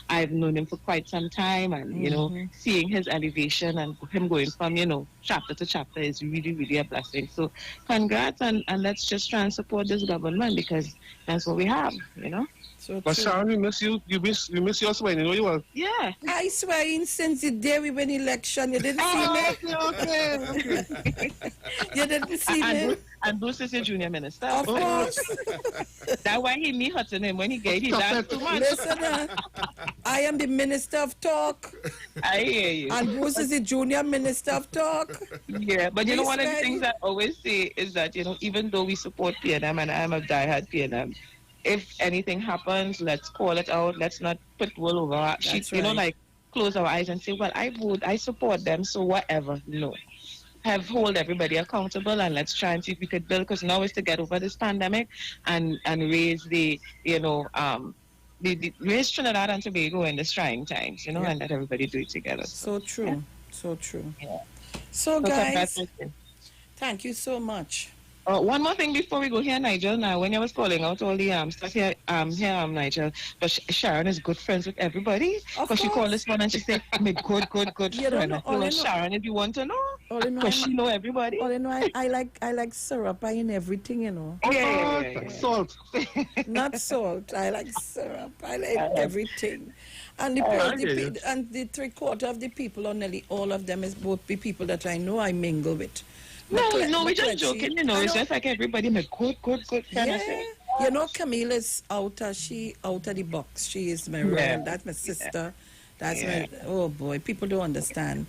I've known him for quite some time, and, seeing his elevation and him going from, chapter to chapter is really, really a blessing. So congrats, and let's just try and support this government because that's what we have, So but Sharon, we miss you. You miss your swine. You know you will. Yeah. I swine since the day we win election. You didn't see me. Okay. You didn't see me. And Bruce is your junior minister. Of course. That's why he me hurting him when he gave his dad too much. Listen, I am the minister of talk. I hear you. And Bruce is the junior minister of talk. Yeah, but one of the things I always say is that, even though we support PNM and I am a diehard PNM, if anything happens, let's call it out. Let's not put wool over our sheets. Like close our eyes and say, well, I support them, so whatever. No. Hold everybody accountable, and let's try and see if we could build, because now is to get over this pandemic and raise raise Trinidad and Tobago in these trying times, and let everybody do it together. So true. Yeah. So true. Yeah. So guys, thank you so much. One more thing before we go here, Nigel. Now, when I was calling out all the stuff here, Nigel, but Sharon is good friends with everybody. Because she called this one and she said, "I'm a good friend." Sharon, if you want to know, because she know everybody. All in all, I like syrup in everything, Yeah. Salt. Not salt. I like syrup. I like everything. And the 3/4 of the people, or nearly all of them, is both the people that I know I mingle with. No, we're just joking, It's just like everybody, my good kind of thing. Camille is out of the box. She is my real, that's my sister. That's my, oh boy, people don't understand.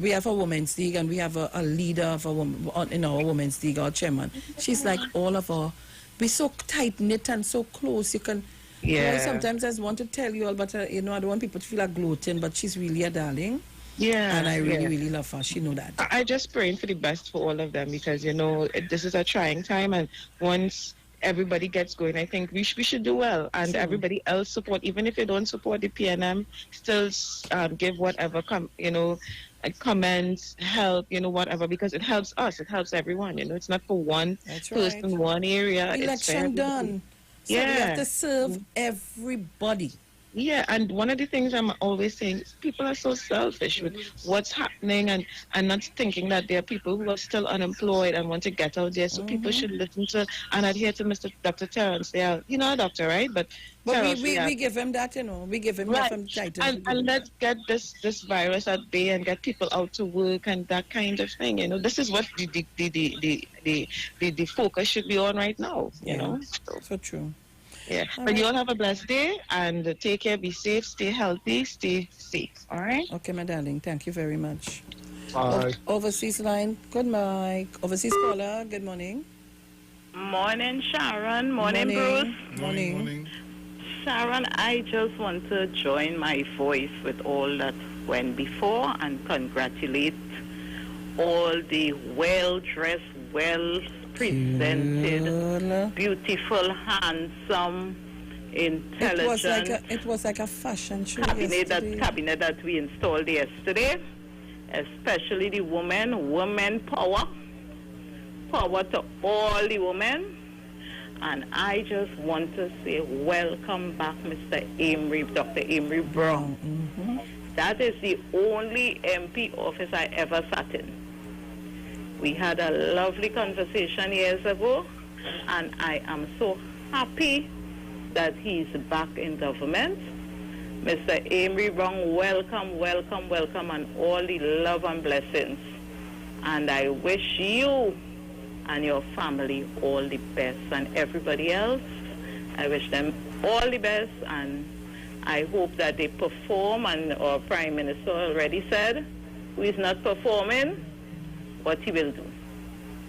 We have a women's league, and we have a leader of a woman in our women's league, our chairman. She's like all of our, we're so tight-knit and so close. You can, sometimes I just want to tell you all, but, I don't want people to feel like gloating, but she's really a darling. Yeah. And I really, really love her. She know that. I just praying for the best for all of them because, this is a trying time. And once everybody gets going, I think we should do well. And everybody else support, even if you don't support the PNM, still give whatever, comments, help, whatever, because it helps us. It helps everyone. It's not for one person, one area. Election done. So we have to serve everybody. Yeah, and one of the things I'm always saying is people are so selfish with what's happening and not thinking that there are people who are still unemployed and want to get out there. So people should listen to and adhere to Dr. Terrence. They are, you know, a doctor, right? But Terrence, we give him that, you know. We give him that from title. and let's get this virus at bay and get people out to work and that kind of thing. You know, this is what the focus should be on right now. You know, so true. Yeah, All but right. you all have a blessed day and take care, be safe, stay healthy, stay safe. All right? Okay, my darling. Thank you very much. Bye. Overseas line. Good morning. Overseas caller. Good morning. Morning, Sharon. Morning, Bruce. Morning. Sharon, I just want to join my voice with all that went before and congratulate all the well-dressed, well-presented, beautiful, handsome, intelligent It was like a fashion show cabinet yesterday. that we installed yesterday, especially the women power to all the women. And I just want to say welcome back, Mr. Amory, Dr. Amory Brown. That is the only MP office I ever sat in. We had a lovely conversation years ago, and I am so happy that he's back in government. Mr. Amory Brown, welcome, and all the love and blessings. And I wish you and your family all the best, and everybody else, I wish them all the best, and I hope that they perform. And our Prime Minister already said who is not performing, what he will do.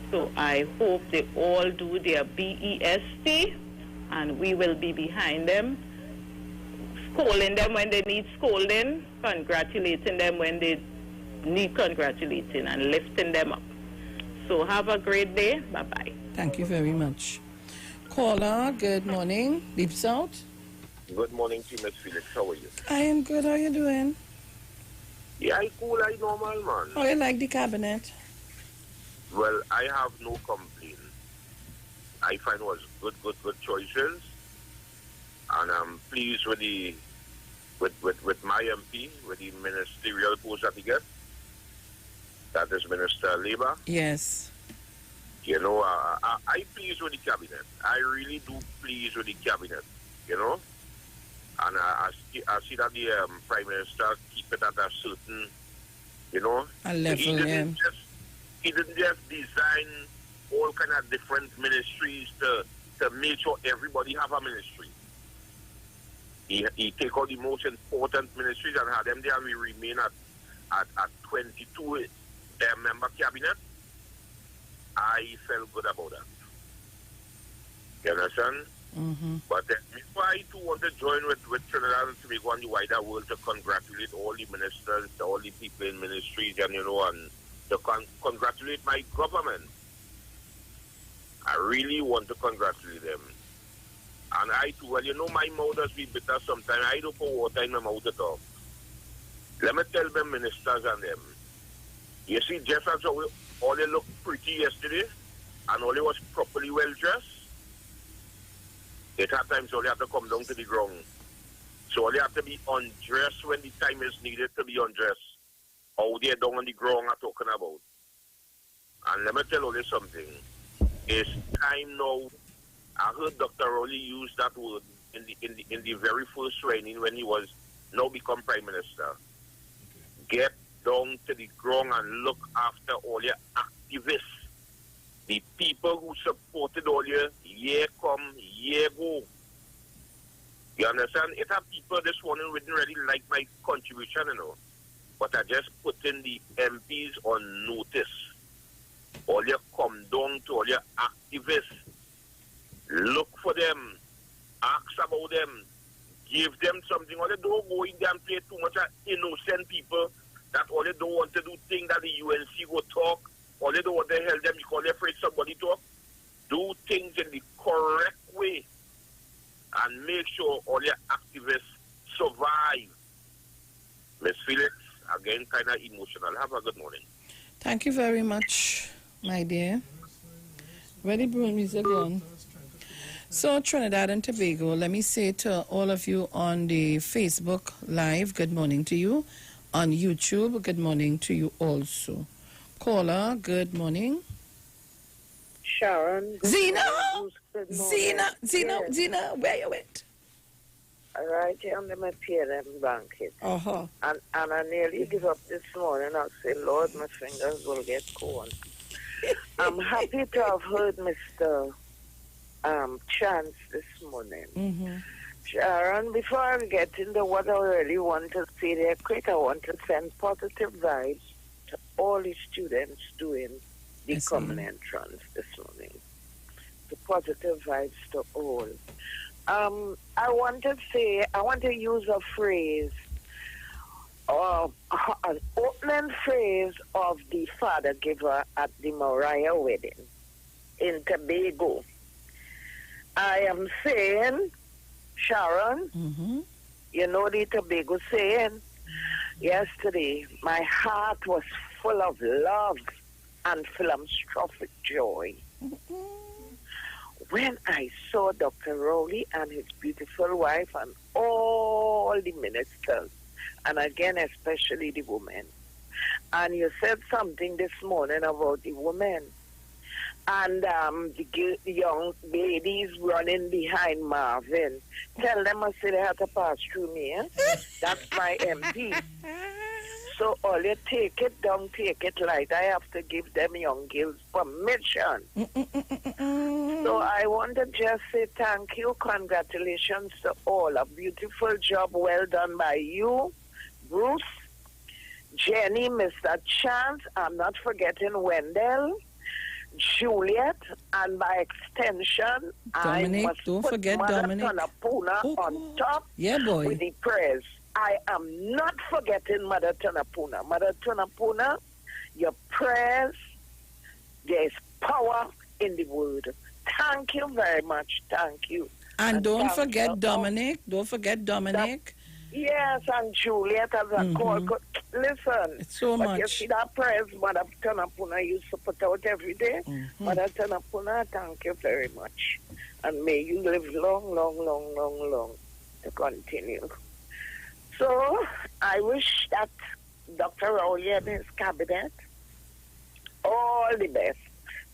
So I hope they all do their BEST, and we will be behind them, scolding them when they need scolding, congratulating them when they need congratulating, and lifting them up. So have a great day. Bye-bye. Thank you very much. Caller, good morning. Deep South. Good morning to you, Miss Felix. How are you? I am good. How are you doing? Yeah, I cool, I normal, man. How you like the cabinet? Well, I have no complaint. I find it was good choices. And I'm pleased with the with my MP, with the ministerial post that he gets. That is Minister of Labour. Yes. You know, I pleased with the cabinet. I really do pleased with the cabinet, you know. And I see that the Prime Minister keep it at a certain, you know. A level, he didn't just design all kind of different ministries to make sure everybody have a ministry. He take all the most important ministries and have them there, and we remain at 22 member cabinet. I felt good about that. You understand? But before I too want to join with Trinidad and Tobago and the wider world to congratulate all the ministers, all the people in ministries, and you know, and to congratulate my government. I really want to congratulate them. And I too, well, you know, my mouth has been bitter sometimes. I don't put water in my mouth at all. Let me tell them ministers and them. You see, just as all they looked pretty yesterday, and all they was properly well dressed, it had times all they have to come down to the ground. So all they have to be undressed when the time is needed to be undressed. How they're down on the ground are talking about. And let me tell you something. It's time now. I heard Dr. Rowley use that word in the very first training when he was now become Prime Minister. Get down to the ground and look after all your activists. The people who supported all your year come, year go. You understand? It have people this morning who didn't really like my contribution, you know. But I just put in the MPs on notice. All you come down to all your activists. Look for them. Ask about them. Give them something. All they don't go in there and play too much of innocent people that all they don't want to do things that the UNC go talk. All they don't want to help them because they're afraid somebody talk. Do things in the correct way and make sure all your activists survive. Miss Felix, again, kind of emotional. Have a good morning. Thank you very much, my dear. Where the broom is gone? So, Trinidad and Tobago, let me say to all of you on the Facebook Live, good morning to you. On YouTube, good morning to you also. Caller, good morning. Sharon. Zena! Zena, Zena, where you at? Right here under my parents' blanket. Uh-huh. And I nearly give up this morning. I say, Lord, my fingers will get cold. I'm happy to have heard Mr. Chance this morning. Mm-hmm. Sharon, before I get into what I really want to say there quick, I want to send positive vibes to all the students doing the common entrance this morning. The positive vibes to all. I want to use a phrase, an opening phrase of the father giver at the Mariah wedding in Tobago. I am saying, Sharon, you know the Tobago saying, yesterday my heart was full of love and philanthropic joy. When I saw Dr. Rowley and his beautiful wife and all the ministers, and again especially the women, and you said something this morning about the women, and the young ladies running behind Marvin. Tell them I say they have to pass through me. That's my MP. So all you take it down, take it light. I have to give them young girls permission. So I want to just say thank you, congratulations to all. A beautiful job well done by you, Bruce, Jenny, Mr. Chance. I'm not forgetting Wendell, Juliet, and by extension, Dominic, I must don't put forget Mother Dominic. Tunapuna on top with the prayers. I am not forgetting Mother Tunapuna. Mother Tunapuna, your prayers, there's power in the word. Thank you very much. Thank you. And don't thank forget you. Dominic. Don't forget Dominic. Yes, and Juliet as a call. Listen, It's so but you much. see that prayers Mother Tunapuna used to put out every day? Mother Tunapuna, thank you very much. And may you live long, long, long, long, long to continue. So, I wish that Dr. Rowley and his cabinet all the best.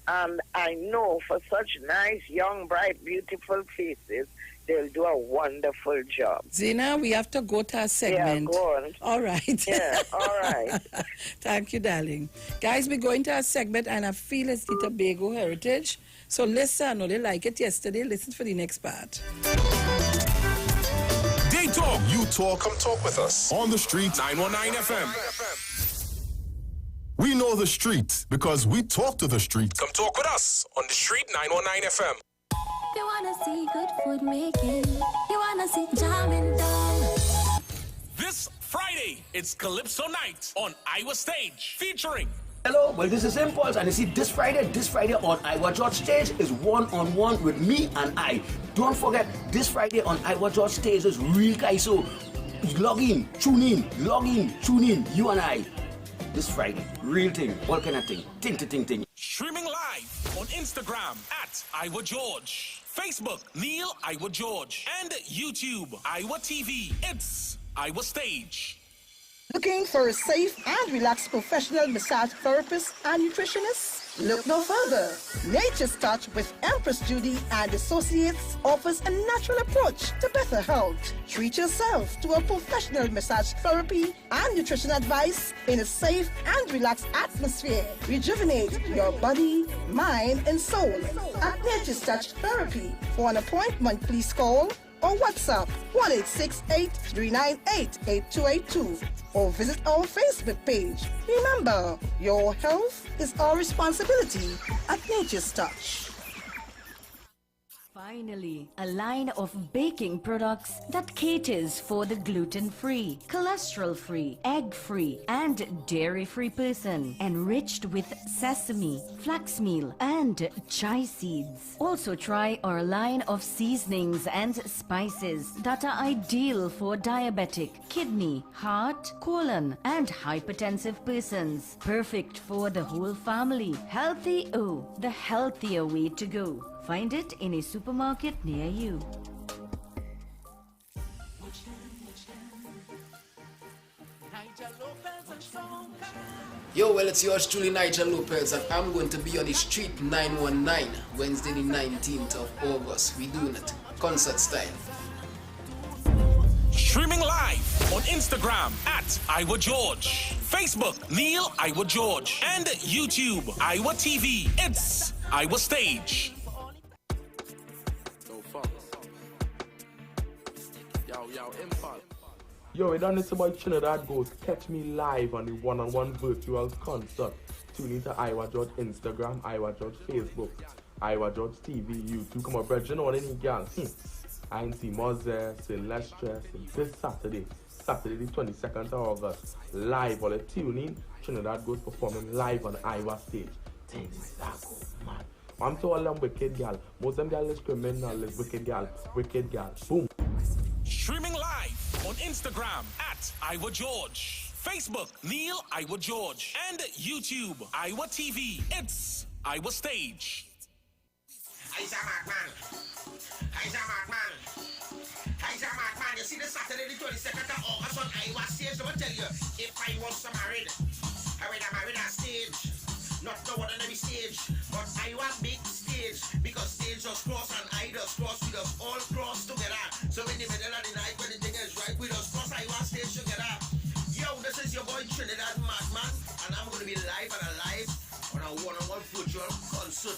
And I know for such nice, young, bright, beautiful faces, they'll do a wonderful job. Zena, we have to go to a segment. Yeah, go on. All right. Yeah, all right. Thank you, darling. Guys, we're going to a segment, and I feel it's the Tobago heritage. So listen, I know they like it yesterday. Listen for the next part. They talk. You talk. Come talk with us. On the street. 919 FM. We know the street because we talk to the street. Come talk with us on the street. 919 FM. You wanna see good food making. You wanna see jamming done. This Friday, it's Calypso Night on Iowa Stage, featuring. Hello, well, this is Impulse, and you see, this Friday on Iowa George Stage is one-on-one with me and I. Don't forget, this Friday on Iowa George Stage is real guys, so log in, tune in, you and I. This Friday, real thing, all kind of thing, ting. Streaming live on Instagram at Iowa George, Facebook Neil Iowa George, and YouTube Iowa TV. It's Iowa Stage. Looking for a safe and relaxed professional massage therapist and nutritionist? Look no further. Nature's Touch with Empress Judy and Associates offers a natural approach to better health. Treat yourself to a professional massage therapy and nutrition advice in a safe and relaxed atmosphere. Rejuvenate your body, mind, and soul at Nature's Touch Therapy. For an appointment, please call or WhatsApp 1-868-398-8282 or visit our Facebook page. Remember, your health is our responsibility at Nature's Touch. Finally, a line of baking products that caters for the gluten-free, cholesterol-free, egg-free, and dairy-free person, enriched with sesame, flax meal, and chia seeds. Also try our line of seasonings and spices that are ideal for diabetic, kidney, heart, colon, and hypertensive persons. Perfect for the whole family. Healthy O, the healthier way to go. Find it in a supermarket supermarket near you. Yo, well, it's yours truly, Nigel Lopez, and I'm going to be on the street 919, Wednesday the 19th of August. We doing it, concert style. Streaming live on Instagram at Iowa George, Facebook Neil Iowa George, and YouTube Iowa TV. It's Iowa Stage. Yo, we done this about Trinidad Ghost. Catch me live on the one-on-one virtual concert. Tune into Iowa George Instagram, Iowa George Facebook, Iowa George TV, YouTube. Come on, brethren, all any girl. I ain't see Moses, Celestia, this Saturday the 22nd of August. Live, all the tuning. Trinidad Ghost performing live on Iowa Stage. Things that go mad. I'm to all them wicked girl. Most of them girls is criminal, is wicked girl. Boom. Streaming live on Instagram at Iowa George, Facebook Neil Iowa George, and YouTube Iowa TV. It's Iowa Stage. I's a madman. You see the Saturday the 22nd of August on Iowa Stage. Let me tell you, if I was married, I would have married on stage. Not the one on every stage, but Iowa big stage. Because stage just cross and I just cross. We just all cross together. So in the middle of the night when the thing is right, we just cross Iowa Stage together. Yo, this is your boy Trinidad Madman, and I'm going to be live and alive on a one-on-one virtual concert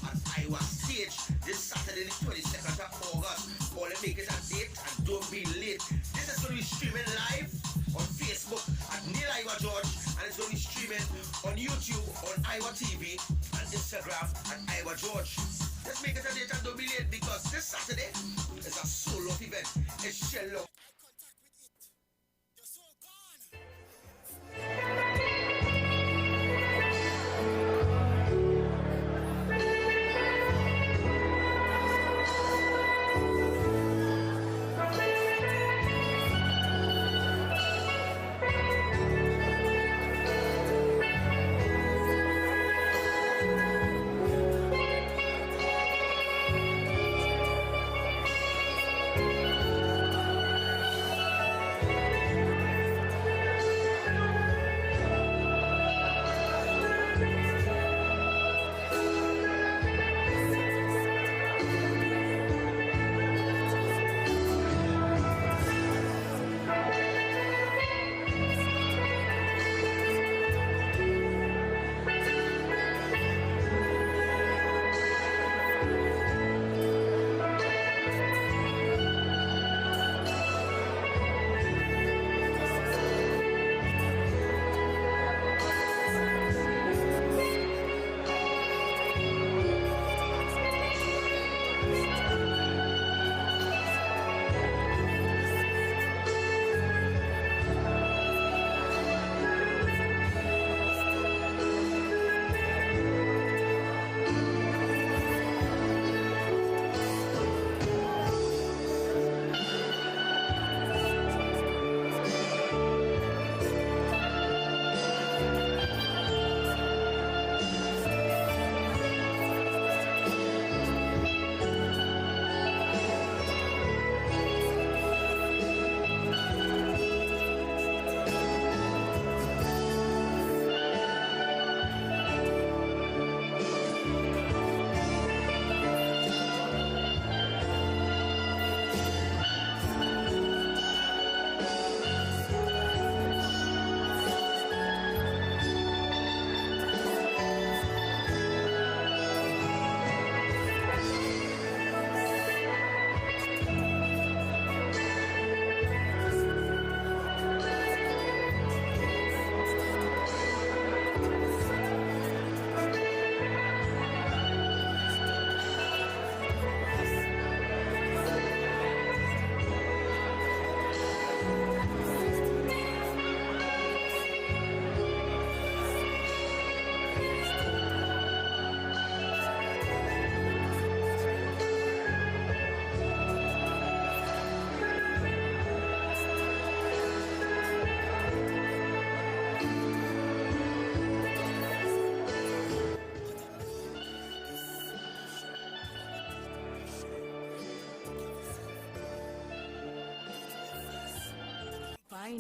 at Iowa Stage this Saturday the 22nd of August. All make it a date and don't be late. This is going to be streaming live on Facebook at Neil Iowa George, and it's going to be streaming on YouTube on Iowa TV and Instagram at Iowa George. Let's make it a date and don't be late, because this Saturday is a solo event. It's Shello.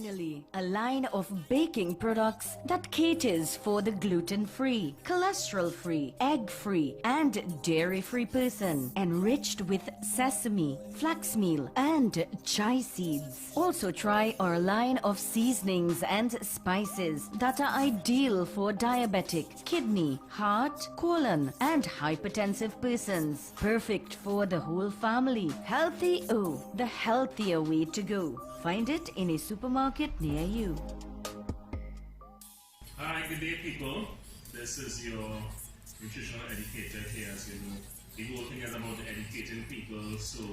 Finally, a line of baking products that caters for the gluten-free, cholesterol-free, egg-free, and dairy-free person, enriched with sesame, flax meal, and chai seeds. Also try our line of seasonings and spices that are ideal for diabetic, kidney, heart, colon, and hypertensive persons. Perfect for the whole family. Healthy O, the healthier way to go. Find it in a supermarket near you. Hi, good day, people. This is your nutritional educator here, as you know. The whole thing is about educating people. So,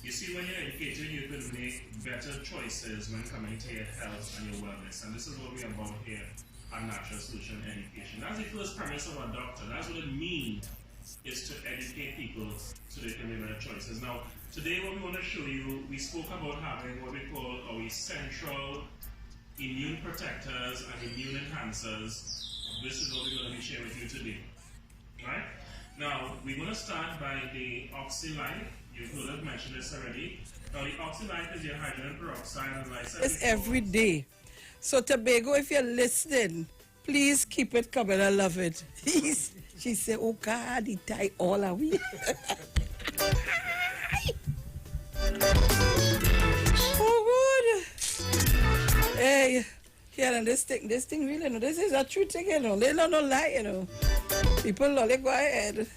you see, when you're educated, you can make better choices when coming to your health and your wellness. And this is what we're about here at Natural Solution Education. That's the first premise of a doctor. That's what it means, is to educate people so they can make better choices. Now, today what we want to show you, we spoke about having what we call our essential immune protectors and immune enhancers. This is what we're going to be sharing with you today. Right? Now, we're going to start by the OxyLife. You've heard us mention this already. Now, the OxyLife is your hydrogen peroxide, and like I said, It's every day. So, Tobago, if you're listening, please keep it coming. I love it. She said, oh, God, he tied all of we. Oh, good. Hey, yeah, and this thing really, this is a true thing, They don't lie, People only go ahead.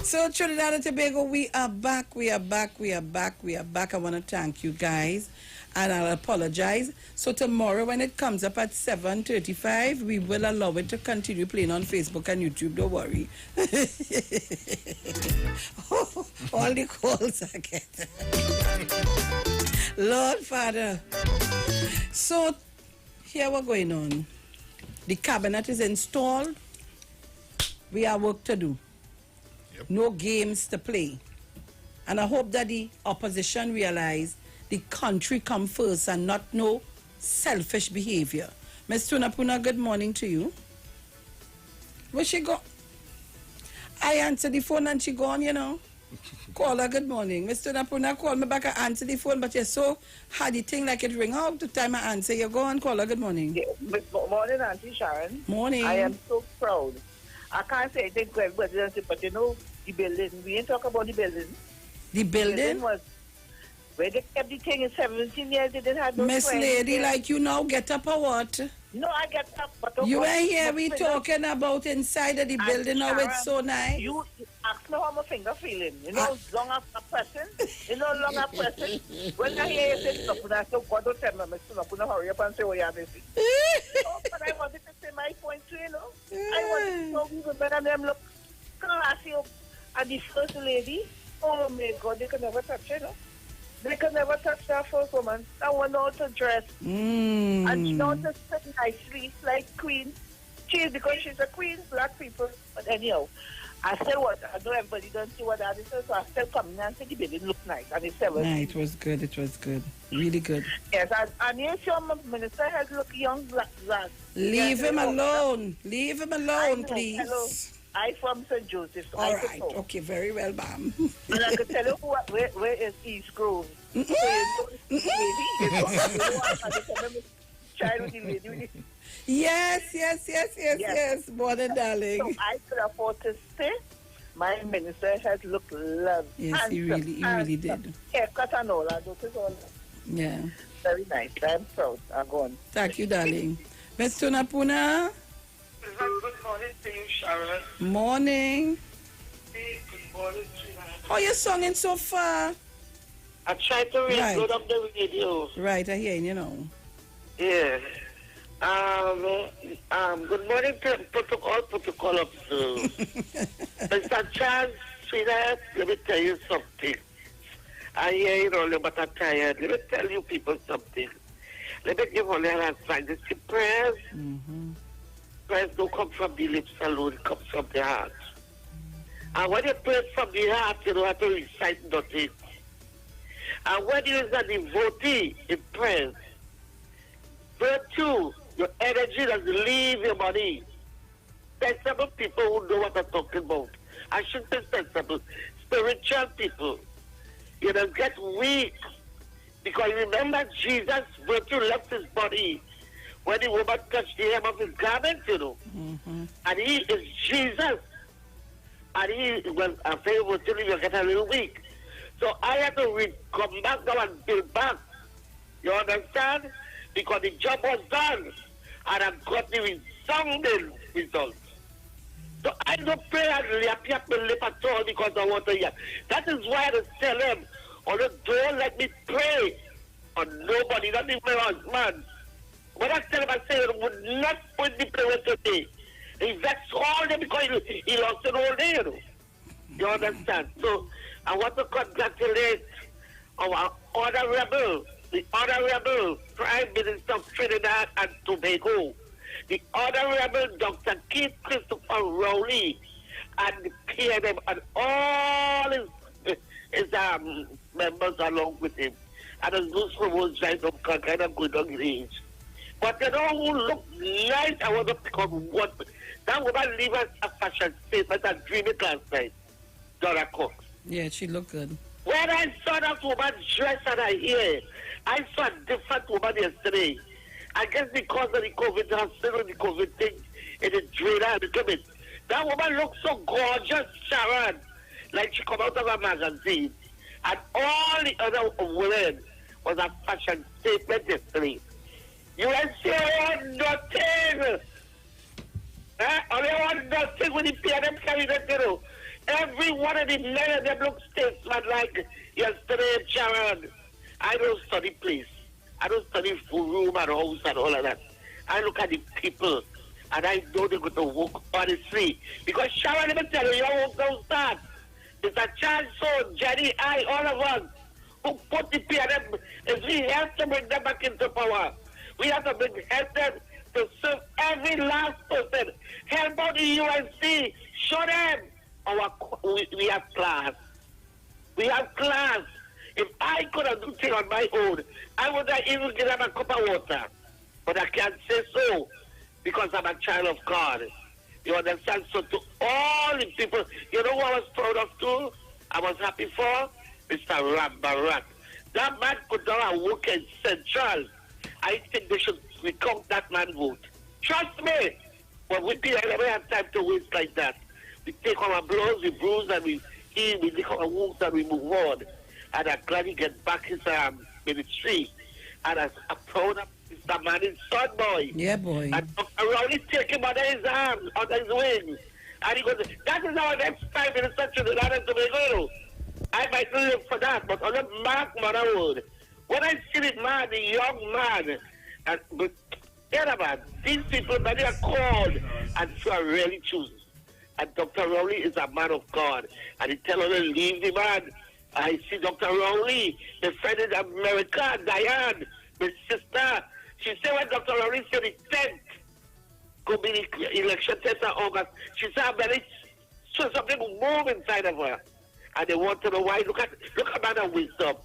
So, Trinidad and Tobago, we are back. I want to thank you guys, and I'll apologize. So tomorrow when it comes up at 7:35, we will allow it to continue playing on Facebook and YouTube, don't worry. All the calls I get. Lord Father. So here we're going on. The cabinet is installed. We have work to do. No games to play. And I hope that the opposition realize the country come first and not no selfish behavior. Ms. Tunapuna, good morning to you. Where she go? I answer the phone and she gone, Call her, good morning. Ms. Tunapuna, call me back, I answer the phone, but you're so hard the thing like it ring out the time I answer. You go and call her, good morning. Yeah, good morning, Auntie Sharon. Morning. I am so proud. I can't say anything to everybody else, but the building, we ain't talk about the building. The building? Was where they kept the thing in 17 years, they didn't have no Miss Lady, like you now get up or what? No, I get up, but you ain't here we talking about inside of the building, how it's so nice. You ask me how my finger feeling. Long after pressing. Long after pressing. When I hear you say something, I say, God don't tell me, Mr. Napuna, hurry up and say what you have to say. But I wanted to say my point too, I wanted to know people better them look classy up. And the first lady, oh my God, they can never touch it, They can never touch that first woman. That one know how to dress. And she knows to sit nicely, like queen. She is because she's a queen, black people. But anyhow, I said what? I know everybody don't see what that is, so I still come in and say the building look nice. And it's 17. Nah, it was good. Really good. Yes, and yes, your minister has look young black. Leave him alone. Leave him alone, please. Hello. I from St. Joseph. So all right. Okay, very well, ma'am. And I can tell you where is East Grove. So you know, Yes, morning, darling. So I could afford to stay. My minister has looked lovely. Yes, he really did. Haircut and all that. Yeah. Very nice. I'm proud. I'm going. Thank you, darling. Ms. Tunapuna. Good morning to you, Sharon. Morning. Hey, good morning to you. How you singing so far? I tried to load up the radio. Right, I hear Yeah. Good morning to protocol officers. Mr. Charles, sweetheart, let me tell you something. I hear it all, but I'm tired. Let me tell you people something. Let me give only an answer. This is prayers. Prayers don't come from the lips alone, it comes from the heart. And when you pray from the heart, you don't have to recite nothing. And when you use a devotee in prayers, pray too, your energy doesn't leave your body. Sensible people who know what I'm talking about. I shouldn't say sensible, spiritual people. You don't get weak Because remember, Jesus' virtue left his body when the woman touched the hem of his garment, you know. And he is Jesus. And he, well, after he was till he will get a little weak. So I had to come back now and build back. You understand? Because the job was done. And I got the resounding results. So I don't pray and yap my lip at all because I want to yap. That is why I just tell them, oh, don't let me pray on nobody, not even my husband. When I tell him, I say, I would not put the prayer today. He vexed all day because he lost it all day, you know. You understand? So I want to congratulate our honorable, the honorable Prime Minister of Trinidad and Tobago, the honorable Dr. Keith Christopher Rowley, and the PNM and all his members along with him. And those who was right of kind of good on age. But you know who looked nice? I want to pick up one. That woman leave us a fashion statement and dream it last night. Donna Cox. Yeah, she looked good. When I saw that woman dress and her hair, I saw a different woman yesterday. I guess because of the COVID, the COVID thing, in the drainer and the coming. That woman looked so gorgeous, Sharon, like she come out of a magazine. And all the other women was a fashion statement yesterday. You will say one nothing. Only one nothing with the PNM carry that, you know. Every one of the men of them look statesman like yesterday, Sharon. I don't study place. I don't study room and house and all of that. I look at the people and I know they're going to work honestly. Because Sharon, let me tell you, your work don't start. It's a chance, so Jenny, I, all of us who put the PNM, is we have to bring them back into power. We have to help them to serve every last person. Help out the UNC. Show them we have class. We have class. If I could have done things on my own, I would have even given them a cup of water. But I can't say so because I'm a child of God. You understand? So to all the people, you know what I was proud of too? I was happy for? Mr. Ram Barat. That man could not work in Central. I think they should recount that man vote. Trust me. But we never have time to waste like that. We take our blows, we bruise, and we heal, we take our wounds, and we move on. And I'm glad he get back his ministry. And I'm proud of Mr. Man, his son boy. Yeah, boy. And Rowley take him under his arms, under his wings. And he goes, that is our next Prime Minister of Trinidad and Tobago. I might live for that, but on the mark my word. When I see this man, the young man, and but man, these people, many are called, and few are really chosen. And Dr. Rowley is a man of God. And he tell her to leave the man. I see Dr. Rowley, the friend in America, Diane, my sister. She said when Dr. Rowley said the 10th could be the election 10th of August, she said, so something will move inside of her. And they want to know why. Look at man of wisdom.